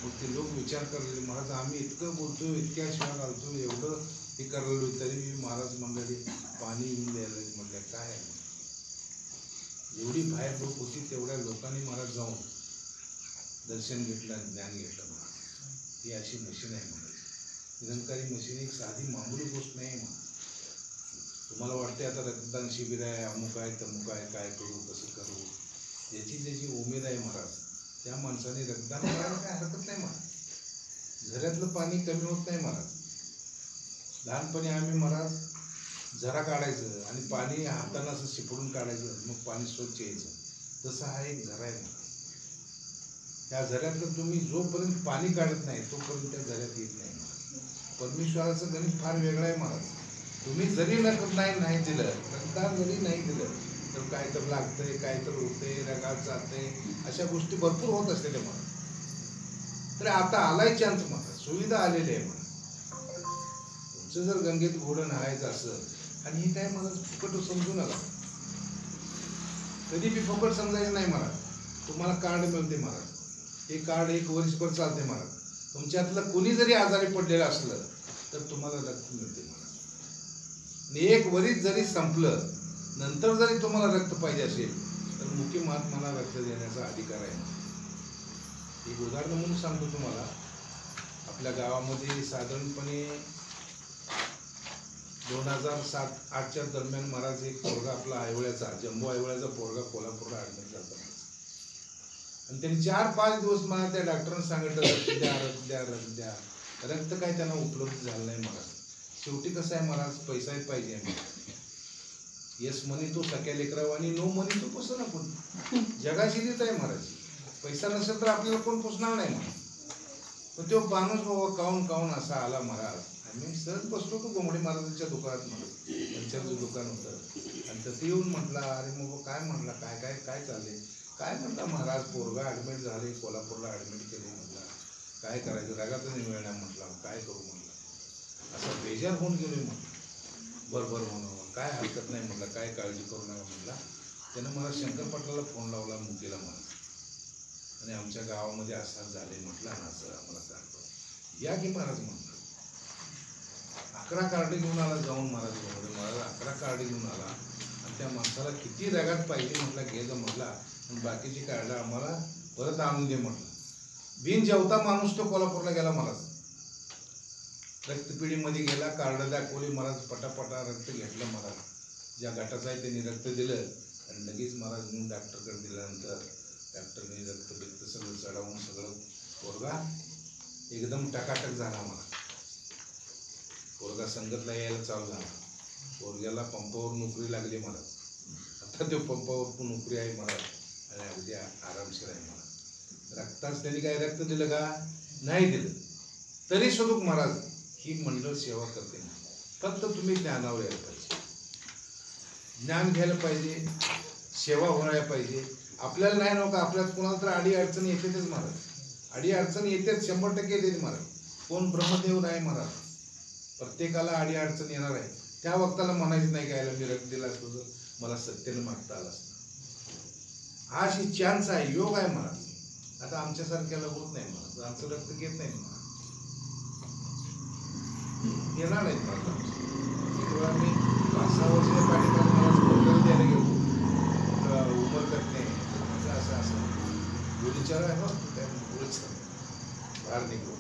[SPEAKER 8] मग ते लोक विचार करलेले महाराज आम्ही इतकं बोलतो, इतक्या शिव्या घालतो, एवढं हे करलेलो तरी महाराज म्हणले पाणी येऊन द्यायला म्हटलं काय आहे. एवढी बाहेर लोक होती तेवढ्या लोकांनी महाराज जाऊन दर्शन घेतलं, ज्ञान घेतलं. महाराज ही अशी मशीन आहे महाराज. निरंकारी मशीन एक साधी मामूली गोष्ट नाही महाराज. तुम्हाला वाटते आता रक्तदान शिबिर आहे, अमुक आहे, तमुक आहे, काय करू कसं करू, ज्याची ज्याची उमेद आहे महाराज त्या माणसाने रक्तदान करायला काय हरकत नाही महाराज. झऱ्यातलं पाणी कमी होत नाही महाराज. लहानपणी आम्ही महाराज झरा काढायचं आणि पाणी हातानं असं शिपडून काढायचं, मग पाणी स्वच्छ यायचं. तसं हा एक झरा आहे महाराज. त्या झऱ्यातलं तुम्ही जोपर्यंत पाणी काढत नाही तोपर्यंत त्या झऱ्यात येत नाही महाराज. परमेश्वराचं गणित फार वेगळं आहे महाराज. तुम्ही जरी नाही दिलं, रक्तदान जरी नाही दिलं तर काय तर लागतंय, काय तर होतंय, रगात जातंय, अशा गोष्टी भरपूर होत असते महाराज. तर आता आलाय चान्स महाराज, सुविधा आलेली आहे महाराज. तुमचं जर गंगेत घोडं न्हायचं असं आणि हे काय महाराज फुकट समजू नका, कधी बी फुकट समजायचं नाही महाराज. तुम्हाला कार्ड मिळते महाराज. हे कार्ड 1 वर्षभर चालते महाराज. तुमच्यातलं कोणी जरी आजारी पडलेलं असलं तर तुम्हाला रक्त मिळते महाराज. आणि 1 वरीच जरी संपलं नंतर जरी तुम्हाला रक्त पाहिजे असेल तर मुख्य महात्माला रक्त देण्याचा अधिकार आहे. एक उदाहरण म्हणून सांगतो तुम्हाला. आपल्या गावामध्ये साधारणपणे 2007-08च्या दरम्यान महाराज एक पोरगा आपला आयवळ्याचा, जम्बो आयवळ्याचा पोरगा कोल्हापूरला ऍडमिट झाला. आणि त्यांनी 4-5 दिवस मला त्या डॉक्टरांनी सांगितलं रक्त द्या रक्त द्या रक्त द्या. रक्त काय त्यांना उपलब्ध झालं नाही महाराज. शेवटी कसं आहे महाराज, पैसा पाहिजे. येस मनी तो सख्या लेकरावा आणि नो मनी तो पोसं ना कोण. जगाची रीत आहे महाराज. पैसा नसेल तर आपल्याला कोण पोसणार नाही महाराज. पण तो माणूस बाबा काऊन काऊन असा आला महाराज. आम्ही सहज बसलो तो गोमडे महाराजांच्या दुकानात महाराज, पंचरचं दुकान होतं. आणि तर येऊन म्हटला अरे मग काय म्हटला काय काय काय चालले काय म्हटला महाराज पोरगा ॲडमिट झाले, कोल्हापूरला ॲडमिट केले. म्हटला काय करायचं, रगातच नाही मिळणार. म्हटला काय करू म्हटलं. असं बेजार होऊन गेलो म्हटलं. बरं म्हणून काय हरकत नाही म्हटलं, काय काळजी करू नका म्हटला. त्यानं मला शंकर पाटलाला फोन लावला मुकीला मला, आणि आमच्या गावामध्ये असं झाले म्हटलं ना असं आम्हाला सांगतो या की महाराज. म्हटलं 11 कार्ड घेऊन आला जाऊन महाराज. महाराज 11 कार्ड घेऊन आला आणि त्या माणसाला किती रगात पाहिजे म्हटलं घे जा म्हटला. आणि बाकीची कार्ड आम्हाला परत आणून दे म्हटलं. बिन जेवता माणूस तो कोल्हापूरला गेला महाराज. रक्तपिढीमध्ये गेला, कार्ड दाखवली महाराज, पटापटा रक्त घेतलं महाराज. ज्या गटाचं आहे त्यांनी रक्त दिलं आणि लगेच महाराज नेऊन डॉक्टरकडे दिल्यानंतर डॉक्टरने रक्त सगळं चढवून सगळं पोरगा एकदम टकाटक झाला महाराज. पोरगा संगतला यायला चालू झाला. पोरग्याला पंपावर नोकरी लागली महाराज. आता तो पंपावर नोकरी आहे महाराज आणि अगदी आरामशीर आहे महाराज. रक्ताच त्यांनी काय रक्त दिलं का नाही दिलं तरी सुद्धा महाराज ही मंडळ सेवा करते. फक्त तुम्ही ज्ञानावर यायला पाहिजे, ज्ञान घ्यायला पाहिजे, सेवा व्हायला पाहिजे. आपल्याला नाही नव्हतं, आपल्यात कोणाला तर अडी अडचणी येतेच महाराज. अडी अडचणी येतेच, 100% येते महाराज. कोण ब्रह्मदेव नाही महाराज. प्रत्येकाला अडी अडचण येणार आहे. त्या वक्ताला म्हणायचं नाही काय मी रक्त दिला असतो मला सत्यानं मागता आला असतं. हा अशी चान्स आहे, योग आहे महाराज. आता आमच्यासारख्याला होत नाही महाराज, आमचं रक्त घेत नाही महाराज, येणार नाहीत महाराज. तेव्हा मी 5-6 वर्षाच्या पाठीमागे महाराज बोललेलं द्यायला गेलो, उमर करत नाही असं असं गोलीचार आहे, हो काय गोलीच बाहेर निघलो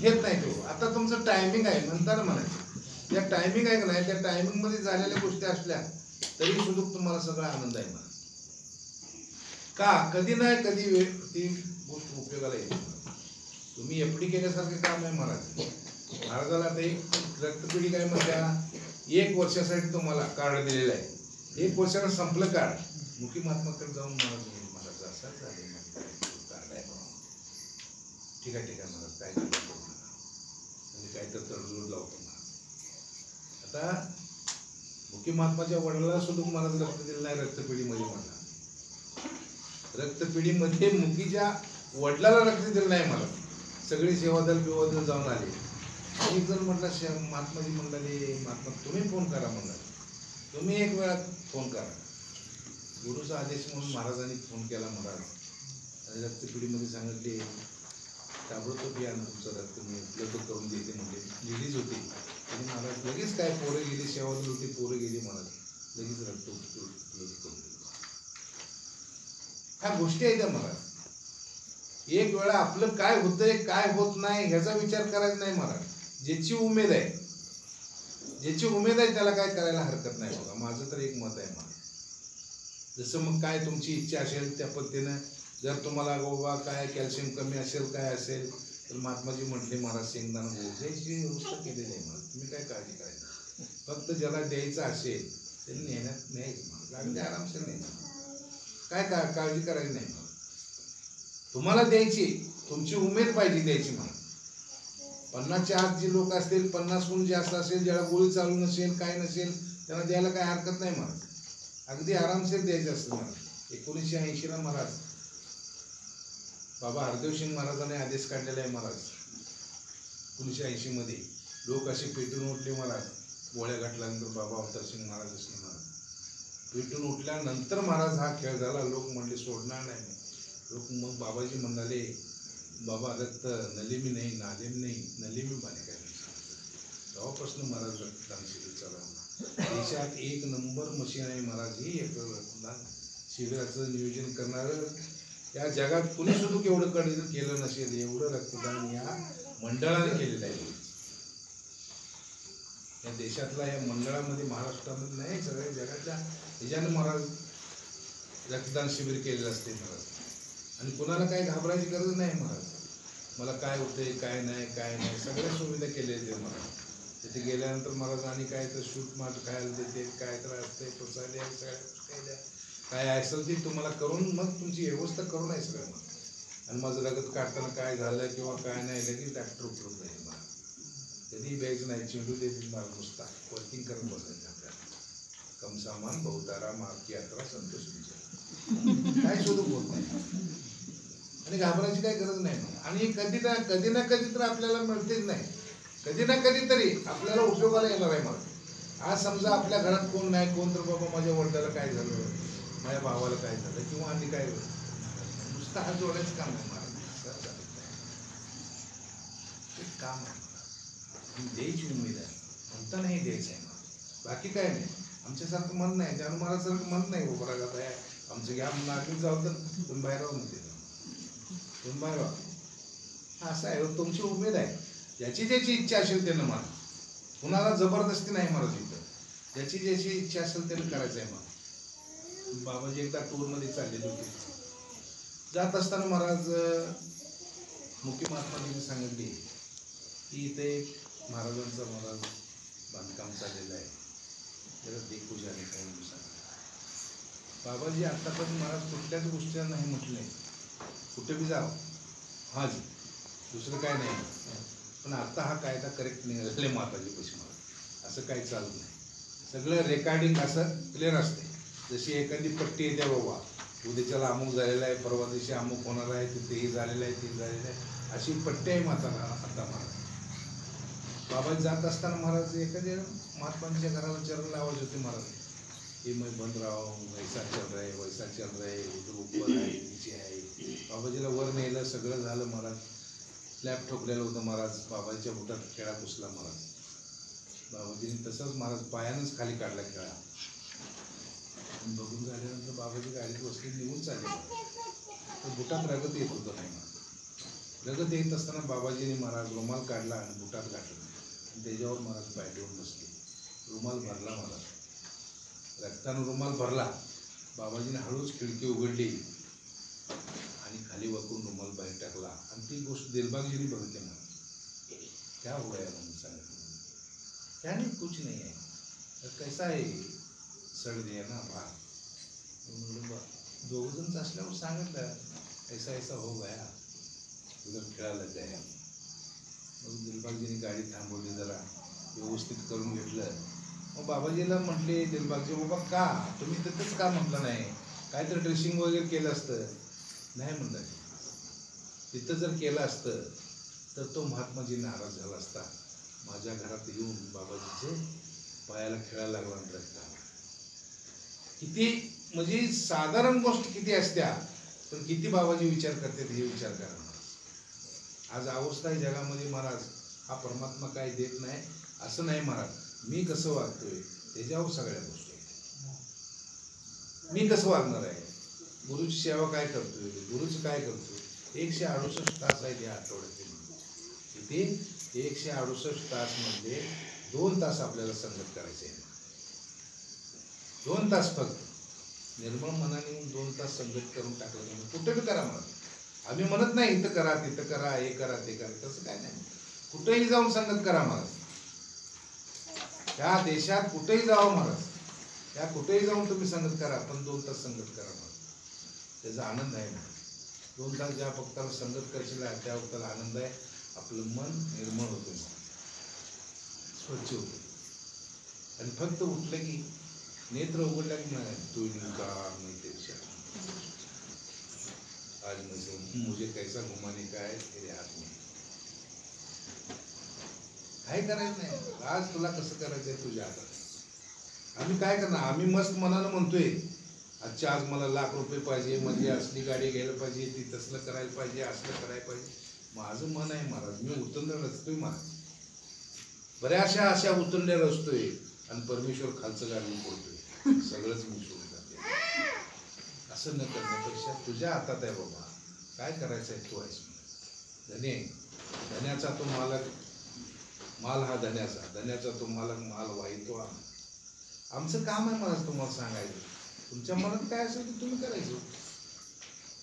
[SPEAKER 8] घेत नाही तो. आता तुमचं टायमिंग आहे म्हणताना म्हणायचं, त्या टायमिंग आहे का नाही, त्या टायमिंग मध्ये झालेल्या गोष्टी असल्या तरी सुद्धा तुम्हाला सगळा आनंद आहे मला. का कधी नाही कधी वेळ ती गोष्ट उपयोगाला येते. तुम्ही एफडी केल्यासारखं काम आहे महाराज. महाराजाला आता एक रक्तपिढी काय म्हणत्या, 1 वर्षासाठी तुम्हाला कार्ड दिलेलं आहे, 1 वर्षाला संपलं कार्ड, मुखी महात्माकडे जाऊन महाराज असं झाले कार्ड आहे, ठीक आहे ठीक आहे महाराज, काय म्हणजे काय तर तडजोड लावतो महाराज. आता मुखी महात्माच्या वडिलांना सुद्धा महाराज रक्त दिलं नाही रक्तपिढीमध्ये. मला रक्तपिढीमध्ये मुखीच्या वडिलाला रक्त दिलं नाही मला. सगळी सेवादल बिवादल जाऊन आले. एक जण म्हटलं महात्माजी म्हणाले, महात्मा तुम्ही फोन करा म्हणला, तुम्ही एक वेळा फोन करा. गुरुचा आदेश म्हणून महाराजांनी फोन केला महाराज, आणि रक्तपिढीमध्ये सांगितले ताबडतोब या तुमचं रक्त मी उपलब्ध करून देते म्हणजे. लिहिलीच होती आणि महाराज लगेच काय पोरं गेली, सेवादल होती पोरं गेली महाराज, लगेच रक्त उपलब्ध करून दिलं. ह्या गोष्टी आहेत महाराज. एक वेळा आपलं काय होतंय काय होत नाही ह्याचा विचार करायचा नाही महाराज. ज्याची उमेद आहे, ज्याची उमेद आहे त्याला काय करायला हरकत नाही बघा. माझं तर एक मत आहे महाराज. जसं मग काय तुमची इच्छा असेल त्या पद्धतीनं, जर तुम्हाला बाबा काय कॅल्शियम कमी असेल काय असेल तर महात्माजी म्हटले महाराज शेंगदाणा भोजायची व्यवस्था केलेली आहे महाराज. तुम्ही काय काळजी करायची, फक्त ज्याला द्यायचं असेल त्याला नेण्यात न्यायचं महाराज, अगदी आरामशीर न्यायचं, काय काळजी करायची नाही. तुम्हाला द्यायची, तुमची उमेद पाहिजे द्यायची मला. 50च्या आत जे लोक असतील, 50हून जास्त असेल, ज्याला गोळी चालू नसेल काय नसेल त्यांना द्यायला काय हरकत नाही महाराज, अगदी आरामशीर द्यायचं असतं महाराज. 1980ला महाराज बाबा हरदेव सिंग महाराजांनी आदेश काढलेला आहे महाराज. 1980 मध्ये लोक असे पेटून उठले महाराज. गोळ्या घातल्यानंतर बाबा अवतार सिंग महाराज असले महाराज पेटून उठल्यानंतर महाराज हा खेळ झाला. लोक म्हणले सोडणार नाही. लोक मग बाबाजी म्हणाले बाबा रक्त नलिमी नाही नालेम नाही नलिमी बाने काय. तेव्हापासून महाराज रक्तदान शिबिर चालवलं. देशात 1 नंबर मशीन आहे महाराज ही एक रक्तदान शिबिराचं नियोजन करणारं. या जगात कुणी सुद्धा केवढं केलं नसेल एवढं रक्तदान या मंडळाने केलेलं आहे. या देशातला या मंडळामध्ये महाराष्ट्रामध्ये नाही सगळ्या जगातल्या ह्याच्यानं महाराज रक्तदान शिबिर केलेलं असते महाराज. आणि कुणाला काही घाबरायची गरज नाही महाराज. मला काय होतंय काय नाही सगळ्या सुविधा केलेल्या आहेत महाराज. तिथे गेल्यानंतर महाराज आणि काय तर शूट माट खायला देते, काय तर असते पोचायला सगळ्या काय असेल ते तुम्हाला करून मग तुमची व्यवस्था करून आहे सगळं. आणि माझं रगत काढताना काय झालं किंवा काय नाही लगेच डॉक्टर उपलब्ध आहे महाराज. कधी बॅग नाही चेंडू देतील महाराज, नुसता वर्किंग करत बसायचं आपल्याला. कम सामान बहुतारा मार्ग यात्रा संतोष विजय काय शोधून होत नाही आणि घाबरायची काही गरज नाही. आणि कधी ना कधी तर आपल्याला मिळतेच नाही, कधी ना कधी तरी आपल्याला उपयोगाला येणार आहे मला. आज समजा आपल्या घरात कोण नाही, कोण तर बाबा माझ्या वडिलाला काय झालं, माझ्या भावाला काय झालं किंवा आणि काय नुसतं हात जोडायचं काम आहे महाराज. काम आहे द्यायची उमेद आहे म्हणता नाही द्यायचं आहे महाराज. बाकी काय नाही. आमच्यासारखं मन नाही, ज्ञान महाराजसारखं मन नाही. उभं राहत आहे आमचं घ्या नागरिक जाऊ तर तुम्ही बाहेर राहू म्हणते, तुम्ही बाहेर राहा असं आहे. तुमची उमेद आहे. ज्याची ज्याची इच्छा असेल त्यानं मला, कुणाला जबरदस्ती नाही महाराज इथं. ज्याची ज्याची इच्छा असेल त्यानं करायचं आहे मला. बाबाजी एकदा टूरमध्ये चाललेले होते. जात असताना महाराज मुख्य महात्माजींनी सांगितले की इथे महाराजांचं महाराज बांधकाम चाललेलं आहे, त्याला देवपूजाने काही दिवसांनी. बाबाजी आत्तापर्यंत महाराज कुठल्याच गोष्टीला नाही म्हटलंय, कुठे बी जाव हा जी दुसरं काय नाही. पण आता हा कायदा करेक्ट निघालेला आहे माताजीपाशी महाराज. असं काही चालू नाही. सगळं रेकॉर्डिंग असं क्लिअर असते. जशी एखादी पट्टी येते बाबा उद्याच्याला अमुक झालेला आहे, परवा दिवशी अमुक होणार आहे, तिथेही झालेलं आहे, ते झालेलं आहे, अशी पट्टी आहे माताला आता महाराज. बाबा जात असताना महाराज एखाद्या महात्मांच्या घराला चरण लावायचे होते महाराज. ये मैं बंद रहा हूँ, वैसा चल रहा है, वैसा चल रहा है, उधर ऊपर आहे, नीचे आहे. बाबाजीला वर नेलं, सगळं झालं महाराज. स्लॅब ठोकलेलं होतं महाराज, बाबाजीच्या बुटात खेळा घुसला महाराज. बाबाजीने तसंच महाराज पायानंच खाली काढला खेळा. बघून झाल्यानंतर बाबाजी गाडीत बसले, निघून चालले. तर बुटात रगत येत होतं नाही. रगत येत असताना बाबाजीने महाराज रुमाल काढला आणि बुटात घातला. त्याच्यावर महाराज पाय ठेवून बसले. रुमाल भरला महाराज, रक्तानं रुमाल भरला. बाबाजीने हळूच खिडकी उघडली आणि खाली वाकून रुमाल बाहेर टाकला. आणि ती गोष्ट दिलबागजीने बघितली. मला क्या हुआ है म्हणून सांगितलं. क्या नहीं, कुछ नहीं है. कैसा है, सड़ दिया ना भात. दोघ जण असल्यावर सांगितलं ऐसा ऐसा हो गया, उधर खेळायला जाय. मग दिलबागजीने गाडी थांबवली, जरा व्यवस्थित करून घेतलं. मग बाबाजीला म्हटले दिलबागजी, बाबा का तुम्ही तिथंच का म्हटलं नाही, काहीतरी ड्रेसिंग वगैरे केलं असतं. नाही म्हणलं, तिथं जर केलं असतं तर तो महात्माजी नाराज झाला असता. माझ्या घरात येऊन बाबाजीचे पायाला खेळायला लागला रस्ता. किती म्हणजे साधारण गोष्ट किती असत्या, पण किती बाबाजी विचार करतात हे विचार करा. आज अवस्था आहे जगामध्ये महाराज, हा परमात्मा काय देत नाही असं नाही महाराज. मी कसं वागतोय त्याच्यावर सगळ्या गोष्टी आहेत. मी कसं वागणार आहे, गुरुची सेवा काय करतोय, गुरुचं काय करतोय. 168 तास आहेत या आठवड्यातील. किती 168 तास मध्ये 2 तास आपल्याला संगत करायचे आहे. 2 तास फक्त निर्मळ मनाने 2 तास संगत करून टाकलं. कुठे बी करा म्हणा, आम्ही म्हणत नाही इथं करा तिथं करा, हे करा ते करा, तसं काय नाही. कुठेही जाऊन संगत करा महाराज. त्या देशात कुठेही जावं महाराज, त्या कुठेही जाऊन तुम्ही संगत करा, पण 2 तास संगत करा महाराज. त्याचा आनंद आहे. 2 तास ज्या भक्ताला संगत करशील त्या भक्ताला आनंद आहे. आपलं मन निर्मळ होतं, स्वच्छ होतं. आणि फक्त उठलं की नेत्र उघडला की नाही तू आज मुझे कैसा घुमाने का है तेरे हाथ में. काय करायचं नाही, आज तुला कसं करायचंय तुझ्या हातात. आम्ही काय करणार, आम्ही मस्त मनानं म्हणतोय आजच्या आज मला लाख रुपये पाहिजे, म्हणजे असली गाडी घ्यायला पाहिजे, ती तसलं करायला पाहिजे, असलं करायला पाहिजे. माझं मन आहे महाराज, मी उतरण्या रचतोय महाराज. बऱ्याचशा अशा उतरण्या रचतोय आणि परमेश्वर खालचं गाडून पडतोय, सगळंच मी सोडून जाते. असं न करण्यापेक्षा तुझ्या हातात आहे बाबा, काय करायचं आहे तू आहेस. धने धन्याचा तो मालक, माल हा धन्याचा, धन्याचा तो मालक, माल वाहितो. आमचं काम आहे मला तुम्हाला सांगायचं. तुमच्या मनात काय असेल ते तुम्ही करायचं.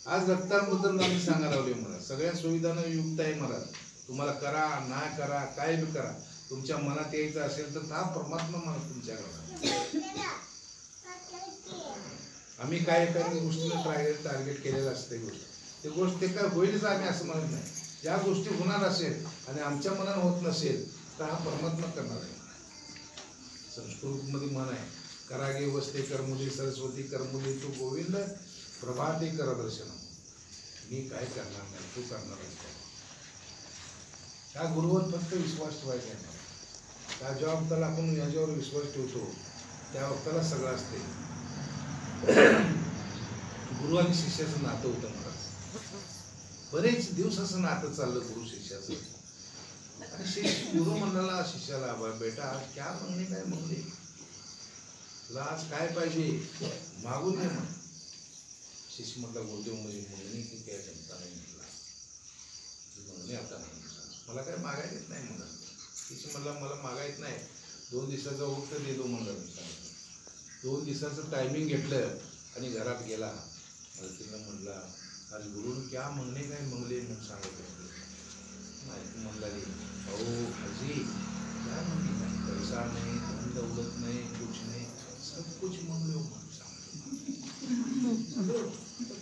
[SPEAKER 8] आज रक्ताबद्दल आम्ही सांगायला लावले मला, सगळ्या सुविधांना युक्त आहे मला. तुम्हाला करा नाही करा काय बी करा, तुमच्या मनात यायचं असेल तर हा परमात्मा मला तुमच्या घरात. आम्ही काय काही गोष्टीला टार्गेट केलेलं असते गोष्ट, ते गोष्ट ते काय होईलच आम्ही असं म्हणत नाही. ज्या गोष्टी होणार असेल आणि आमच्या मनात होत नसेल तर हा परमात्मा करणार आहे. संस्कृतमध्ये म्हण आहे, करागे वस्ते करमुली सरस्वती करमुली तू गोविंद प्रभाते कर दर्शन. मी काय करणार नाही, तू करणार आहे. त्या गुरुवर फक्त विश्वास ठेवायचा आहे. त्या ज्या वक्ताला आपण याच्यावर विश्वास ठेवतो त्या वक्ताला सगळं असते. गुरु आणि शिष्याचं नातं होतं मला. बरेच दिवस असं नातं चाललं गुरु शिष्याचं. आणि शिष्य गुरु म्हणाला शिष्याला, बेटा आज क्या मागणे काय मागणे, तुला आज काय पाहिजे मागून ये म्हण. शिष्य म्हटला गुरुदेव म्हणजे मागणी की काय जमता नाही म्हटला, मागणी आता नाही, मला काय मागायला येत नाही म्हणा. शिष्य म्हटला मला मागायत नाही, 2 दिवसाचा वक्त देतो म्हणलं. 2 दिवसाचं टायमिंग घेतलं आणि घरात गेला. मला तिला म्हणला आज गुरुने क्या मागणे काय मागले म्हणून सांगत माहिती म्हणला रे. अहो हाजी क्या मागणी काय, पैसा नाही, धन दौलत नाही, कुछ नाही, सब कुछ मागलो म्हणून सांगतो.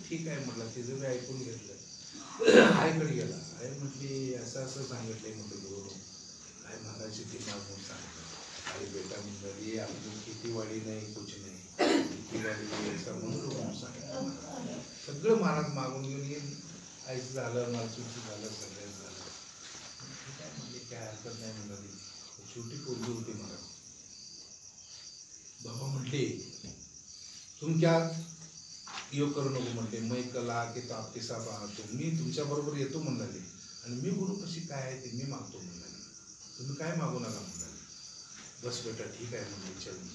[SPEAKER 8] ठीक आहे म्हटलं, तिचं मी ऐकून घेतलं. आईकडे गेला. आई म्हटली असं असं सांगितलंय म्हटलं गुरु, काय मागायची ती मागून सांगितलं. आई बेटा म्हणाली अजून किती वाडी नाही, कुछ नाही, किती वाडी असं म्हणून सांगितलं. सगळं महाराज मागून घेऊन येईल. आईचं झालं, मालसूचं झालं, सगळं झालं. काय म्हणजे काय हरकत नाही म्हणाली. छोटी पोरगी होती महाराज. बाबा म्हटले तुम क्या योग करू नको म्हणले, मै कला की तो आपके साथ आणतो, मी तुमच्याबरोबर येतो म्हणाले आणि मी गुरु कशी काय आहे ते मी मागतो म्हणाले, तुम्ही काय मागू नका म्हणाले. बस बेटा ठीक आहे म्हणजे विचारून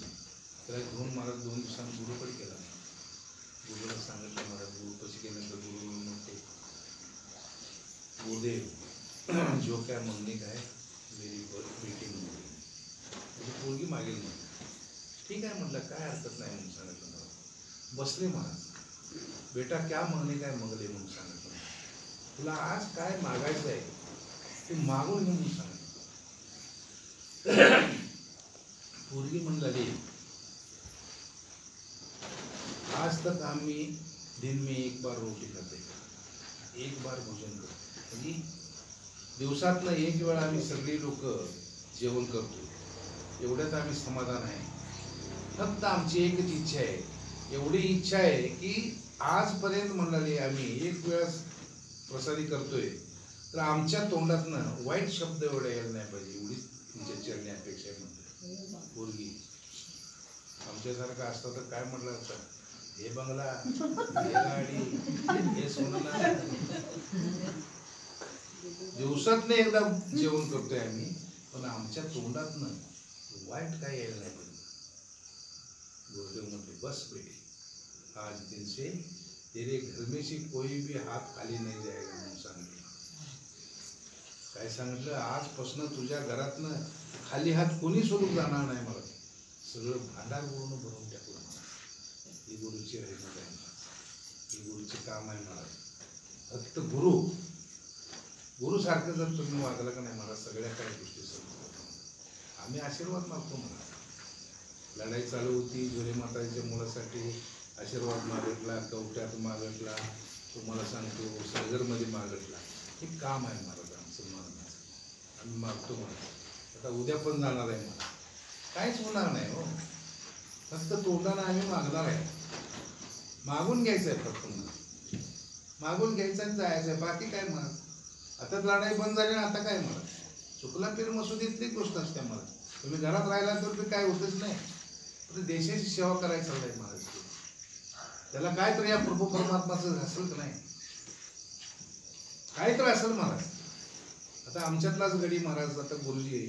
[SPEAKER 8] त्याला घेऊन मला 2 दिवसांनी गुरुकडे केला. गुरुला सांगितलं मला गुरु कशी केल्यानंतर गुरु म्हणते, गुरुदेव जो काय म्हणणे काय मेरी बेटी म्हणजे पोरगी मागेल म्हणते. ठीक आहे म्हटलं काय हरकत नाही म्हणून सांगितलं मला. बसले महाराज, बेटा क्या मागणे काय मगले म्हणून सांगितलं, तुला आज काय मागायचं आहे ते मागून घे म्हणून सांगितलं. पोरगी म्हणले, आज तक आम्ही दिन में 1 बार रोटी खाते, 1 बार भोजन करतो, म्हणजे दिवसातनं 1 वेळा आम्ही सगळी लोक जेवण करतो, एवढ्यात आम्ही समाधान आहे. फक्त आमची एकच इच्छा आहे, एवढी इच्छा आहे की आजपर्यंत म्हणाले आम्ही 1 वेळा प्रसादी करतोय तर आमच्या तोंडातनं वाईट शब्द एवढे यायला नाही पाहिजे, एवढीच तुमच्या चरणी अपेक्षा आहे म्हणते. पोरगी आमच्यासारखं असतं तर काय म्हटलं असतं, हे बंगला, हे गाडी, हे सोनं. दिवसातनं एकदा जेवण करतोय आम्ही, पण आमच्या तोंडातनं वाईट काय यायला नाही पाहिजे. गुरुदेव म्हणते, बस बेटी आज दिन से तेरे घर में से कोई भी हात खाली नाही जाएगा म्हणून सांगितलं. काय सांगितलं, आजपासून तुझ्या घरातनं खाली हात कोणी सोडून जाणार नाही. मला सगळं भांडार गुरुनं भरून टाकलं. मला ही गुरुची रहमत आहे, ही गुरुचे काम आहे. मला फक्त गुरु सारखं जर तुम्ही वागलं का नाही, मला सगळ्या काही गोष्टी समजतात. आम्ही आशीर्वाद मागतो. मला लढाई चालू होती, झुले माताच्या मुलासाठी आशीर्वाद मागितला, कवट्यात मागितला, तुम्हाला सांगतो सलगरमध्ये मागितला. हे काम आहे महाराज आमचं मागण्याचं, आम्ही मागतो. मला आता उद्या पण जाणार आहे, मला काहीच होणार नाही हो, फक्त तोंडानं आम्ही मागणार आहे. मागून घ्यायचं आहे, फक्त मागून घ्यायचं आणि जायचं आहे, बाकी काय महाराज. आता लढाई बंद झाली ना, आता काय महाराज, चुकला पीर मसुदीतली गोष्ट असते महाराज. तुम्ही घरात राहिला तर काय होतच नाही, तर देशाची सेवा करायची चाललाय महाराज. त्याला काय तर या प्रभू परमात्माचं असेल की नाही, काय तर असेल महाराज. आता आमच्यातलाच गडी महाराज, आता गुरुजी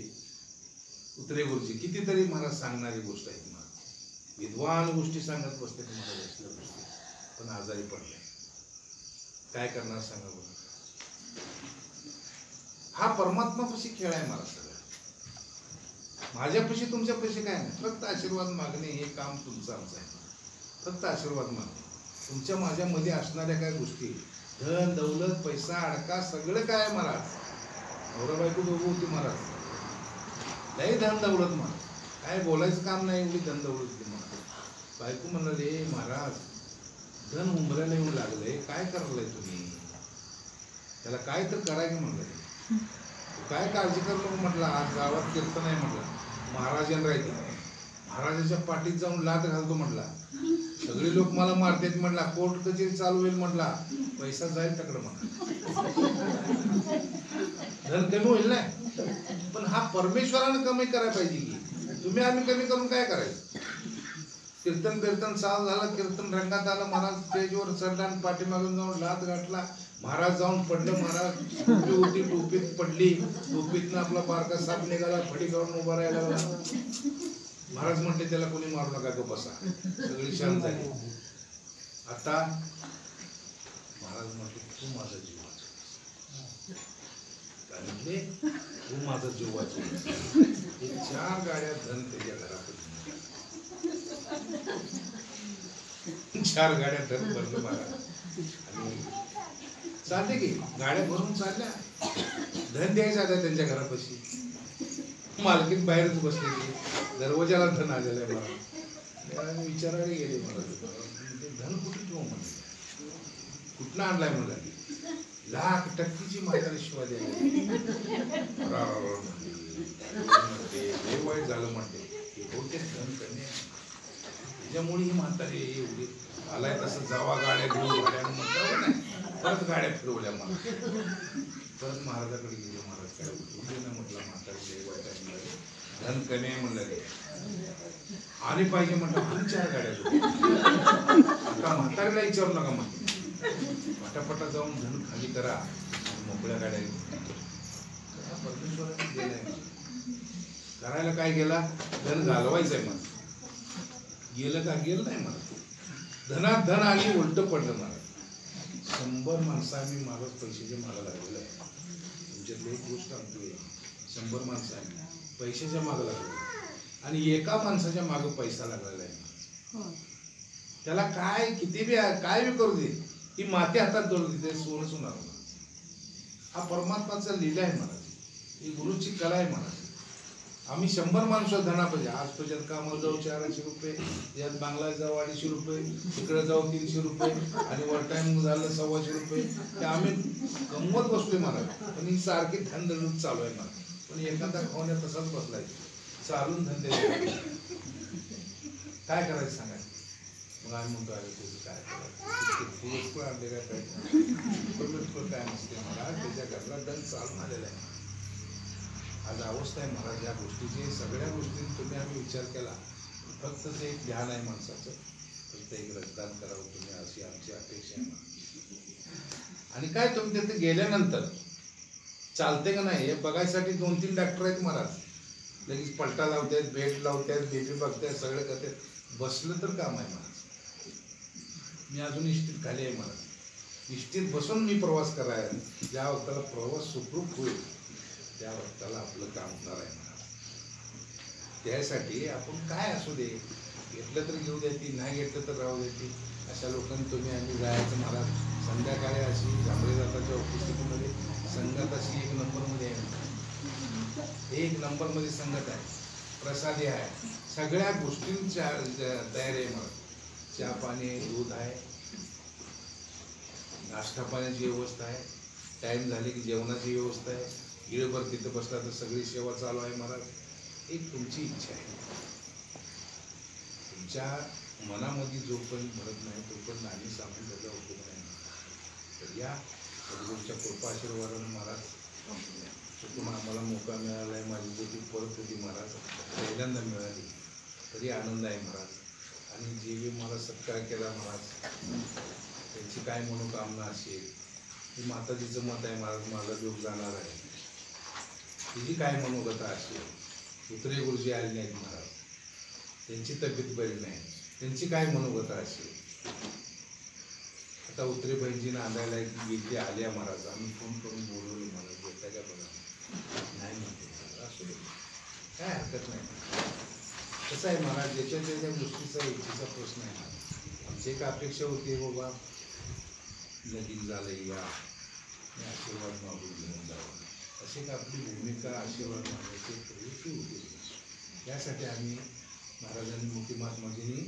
[SPEAKER 8] उतरे गुरुजी कितीतरी महाराज सांगणारी गोष्ट आहे महाराज, विद्वान गोष्टी सांगत बसते महाराज असल्या गोष्टी, पण आजारी पडले काय करणार सांगा बरं. हा परमात्मापाशी खेळ आहे महाराज. सगळं माझ्यापाशी तुमच्यापाशी काय नाही, फक्त आशीर्वाद मागणे हे काम तुमचं आमचं आहे. फक्त आशीर्वाद मागणे. तुमच्या माझ्यामध्ये असणाऱ्या काय गोष्टी, धन दौलत पैसा अडका सगळं काय आहे महाराज. नवरा बायको दोघं होती महाराज, लई धन दौलत महाराज, काय बोलायचं काम नाही, एवढी धन दौलत होती महाराज. बायको म्हणाले, महाराज धन उंबरायला येऊन लागलंय, काय करायलाय तुम्ही, त्याला काय तर करा की म्हणलं. काय काळजी करू नको म्हटलं, आज गावात कीर्तन आहे म्हटलं, महाराजांना राहायचं, महाराजाच्या पाठीत जाऊन लात घालतो म्हटला, सगळे लोक मला मारतात म्हटला, कोर्ट कचेरी चालू होईल म्हटला, पैसा जाईल तकडं म्हटलं, धन कमी होईल नाही. पण हा परमेश्वरानं कमी करायला पाहिजे की तुम्ही आम्ही कमी करून काय करायचं. कीर्तन चालू झालं, कीर्तन रंगात आलं, महाराज स्टेजवर चढला आणि पाठीमागून जाऊन लात गाठला, महाराज जाऊन पडलं, महाराज टोपी होती टोपीत पडली, टोपीतनं आपला बारका साप निघाला, फडी काढून उभा राहायला लागला. महाराज म्हणते त्याला कोणी मारू नका, तो बसा, सगळी शांत झाली. आता महाराज म्हटले, तू माझा जीव वाचव, काय म्हटले, तू माझा जीव वाचव. 4 गाड्या धन त्याच्या घरात, 4 गाड्या धन भरलं महाराज. आणि चालते की गाड्या भरून चालल्या, धन द्यायचं आता त्यांच्या घरापाशी, मालकीत बाहेरच बसलेली, दरवाजाला धन आलेलं आहे महाराज. विचारायला गेले महाराज, धन कुठे ठेवू म्हणले, कुठनं आणलाय म्हणला, 1,00,000% म्हातारी शिवाय म्हणते वाईट झालं म्हणते, बहुतेक धन कमी आहे त्याच्यामुळे ही म्हातारी एवढी आलाय तसं जावा गाड्या घेऊन भाड्यानं म्हटलं नाही, परत गाड्या फिरवल्या मला, परत महाराजाकडे गेले. महाराज काय उठून ना म्हटलं, म्हातारी वाईट आहे, धन कमी आहे म्हणलं रे आणि पाहिजे म्हटलं आणि 4 गाड्या जोड. आता म्हातारीला विचारू नका म्हटलं पटापटा जाऊन धन खाली करा आणि मोकळ्या गाड्या घेऊन. परमेश्वराने दिलंय करायला काय गेला धन घालवायचंय मला गेलं का गेलं नाही मला धनात धन आली उलट पडलं मला 100 माणसं आम्ही मागत पैशाचे मागं लागलेलं आहे तुमच्यातली एक गोष्ट सांगतोय 100 माणसं आम्ही पैशाच्या मागं लागलो आणि एका माणसाच्या मागं पैसा लागलेला आहे त्याला काय किती बी काय बी करू दे ही माती हातात धरू दे ते सोनच होणार हा परमात्माचा लीला आहे मला ही गुरुची कला आहे मला आम्ही 100 माणसं धना पाहिजे आज तुझ्यात कामाला जाऊ 400 रुपये यात बांगला जाऊ 250 रुपये तिकडे जाऊ 300 रुपये आणि वर टाइम झालं 125 रुपये ते आम्ही गंमत बसतोय मला पण ही सारखी धन चालू आहे मला पण एखादा खावण्यात तसाच बसलाय चालून धंदे काय करायचं सांगा मग आम्ही म्हणतो अरे तुझं काय करायचं आणले काय नसते मला त्याच्या घरला धन चालून आलेला आहे आज अवस्था आहे महाराज या गोष्टीची सगळ्या गोष्टींचा तुम्ही आम्ही विचार केला फक्त ते एक ध्यान आहे माणसाचं फक्त एक रक्तदान करावं तुम्ही अशी आमची अपेक्षा आहे आणि काय तुम्ही तिथे गेल्यानंतर चालते का नाही हे बघायसाठी 2-3 डॉक्टर आहेत महाराज लगेच पलटा लावतात बेड लावतात बीपी बघतात सगळं करतात बसलं तर काम आहे महाराज मी अजून इष्टीत खाली आहे महाराज इष्टीत बसून मी प्रवास करायला ज्या वक्ताला प्रवास सुखरूप होईल त्या वक्ताला आपलं काम होणार आहे महाराज त्यासाठी आपण काय असू दे घेतलं तर घेऊ देते नाही घेतलं तर राहू देते अशा लोकांनी तुम्ही आम्ही जायचं महाराज संध्याकाळी अशी जांभळे जाताच्या उपस्थितीमध्ये संगत अशी 1 नंबरमध्ये आहे 1 नंबरमध्ये संगत आहे प्रसादी आहे सगळ्या गोष्टींच्या तयारी आहे मला चहा पाणी दूध आहे नाश्ता पाण्याची व्यवस्था आहे टाइम झाले की जेवणाची व्यवस्था आहे गिळभर तिथं बसला तर सगळी सेवा चालू आहे महाराज एक तुमची इच्छा आहे तुमच्या मनामध्ये जो पण भरत नाही तो पण आम्ही सांगून त्याचा उपयोग नाही तर या सद्गुरूच्या कृपा आशीर्वादाने महाराज चुकून आम्हाला मोका मिळाला आहे माझी जो ती परत होती महाराज पहिल्यांदा मिळाली तरी आनंद आहे महाराज आणि जे बी मला सत्कार केला महाराज त्यांची काय मनोकामना असेल ती माताजीचं मत आहे महाराज मला योग जाणार आहे तिची काय मनोगता असेल उतरे गुरुजी आले नाहीत महाराज त्यांची तब्येत बरी नाही त्यांची काय मनोगता असेल आता उतरे बहिणीजी नांदायला गेली आल्या महाराज आम्ही फोन करून बोलवले महाराज येता का बघा नाही म्हणते असू दे काय हरकत नाही कसं आहे महाराज ज्याच्या ज्याच्या गोष्टीचा इच्छेचा प्रश्न आहे आमची एक अपेक्षा होती बाबा लगीन झालं या आशीर्वाद मागून घेऊन जावं अशी एक आपली भूमिका आशीर्वाद मागायची प्रवृत्ती होती यासाठी आम्ही महाराजांनी मोठी महात्माजींनी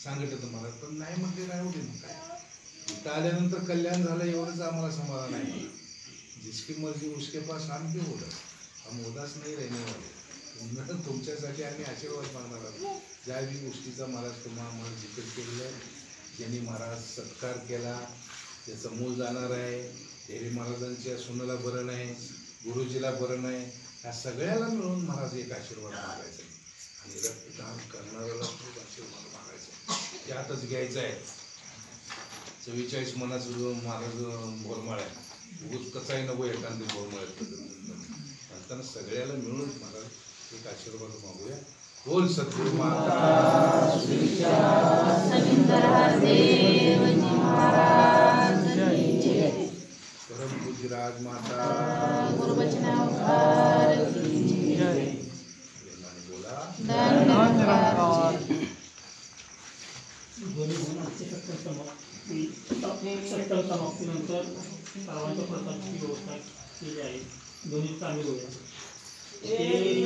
[SPEAKER 8] सांगितलं महाराज पण नाही म्हटले राहू दे मग काय इथं आल्यानंतर कल्याण झालं एवढंच आम्हाला समाधान आहे जिसकी मर्जी उसके पास हम क्यों उदास हम उदास नाही रहने वाले तुमच्यासाठी आम्ही आशीर्वाद मागणार आहोत ज्या बी गोष्टीचा महाराज तुम्हाला आम्हाला जिकीर केलेलं आहे ज्यांनी महाराज सत्कार केला त्याचं मूळ जाणार आहे देवी महाराजांच्या सुनेला बरं नाही गुरुजीला बरं नाही या सगळ्याला मिळून महाराज एक आशीर्वाद मागायचा आणि रक्तदान करणाऱ्याला खूप आशीर्वाद मागायचा त्यातच घ्यायचं आहे 44 मनाचं महाराज बोरमाळ आहे उगूच कसाही नको एखादी बोरमाळ नंतर सगळ्याला मिळून महाराज एक आशीर्वाद मागूया बोल सद्गुरु माता परम पूज्य राज माता
[SPEAKER 1] सत्तर समाप्तीनंतर सर्वांच्या प्रसादाची व्यवस्था केली आहे दोन्ही चांगली होईल
[SPEAKER 3] एक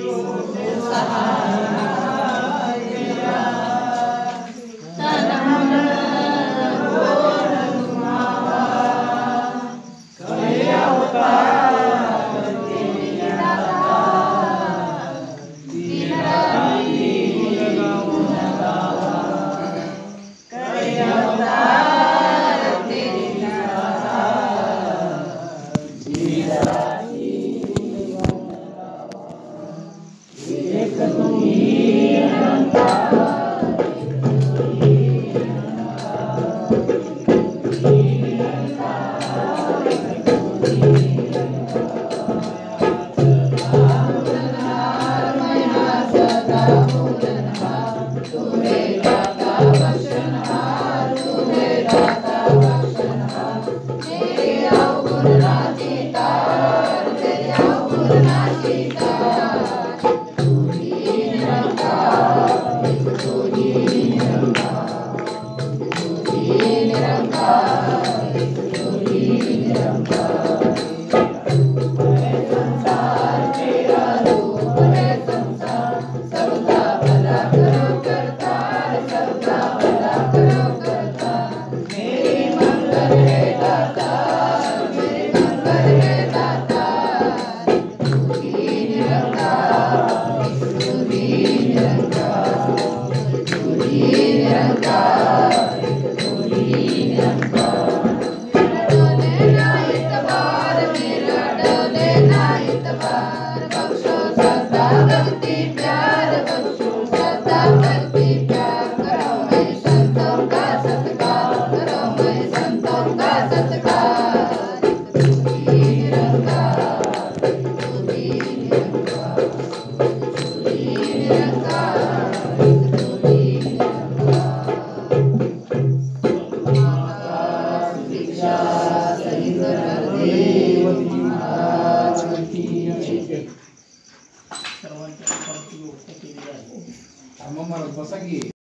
[SPEAKER 1] सर्वांच्या प्रकारची व्यवस्था केलेली आहे.
[SPEAKER 8] मग मला बसा की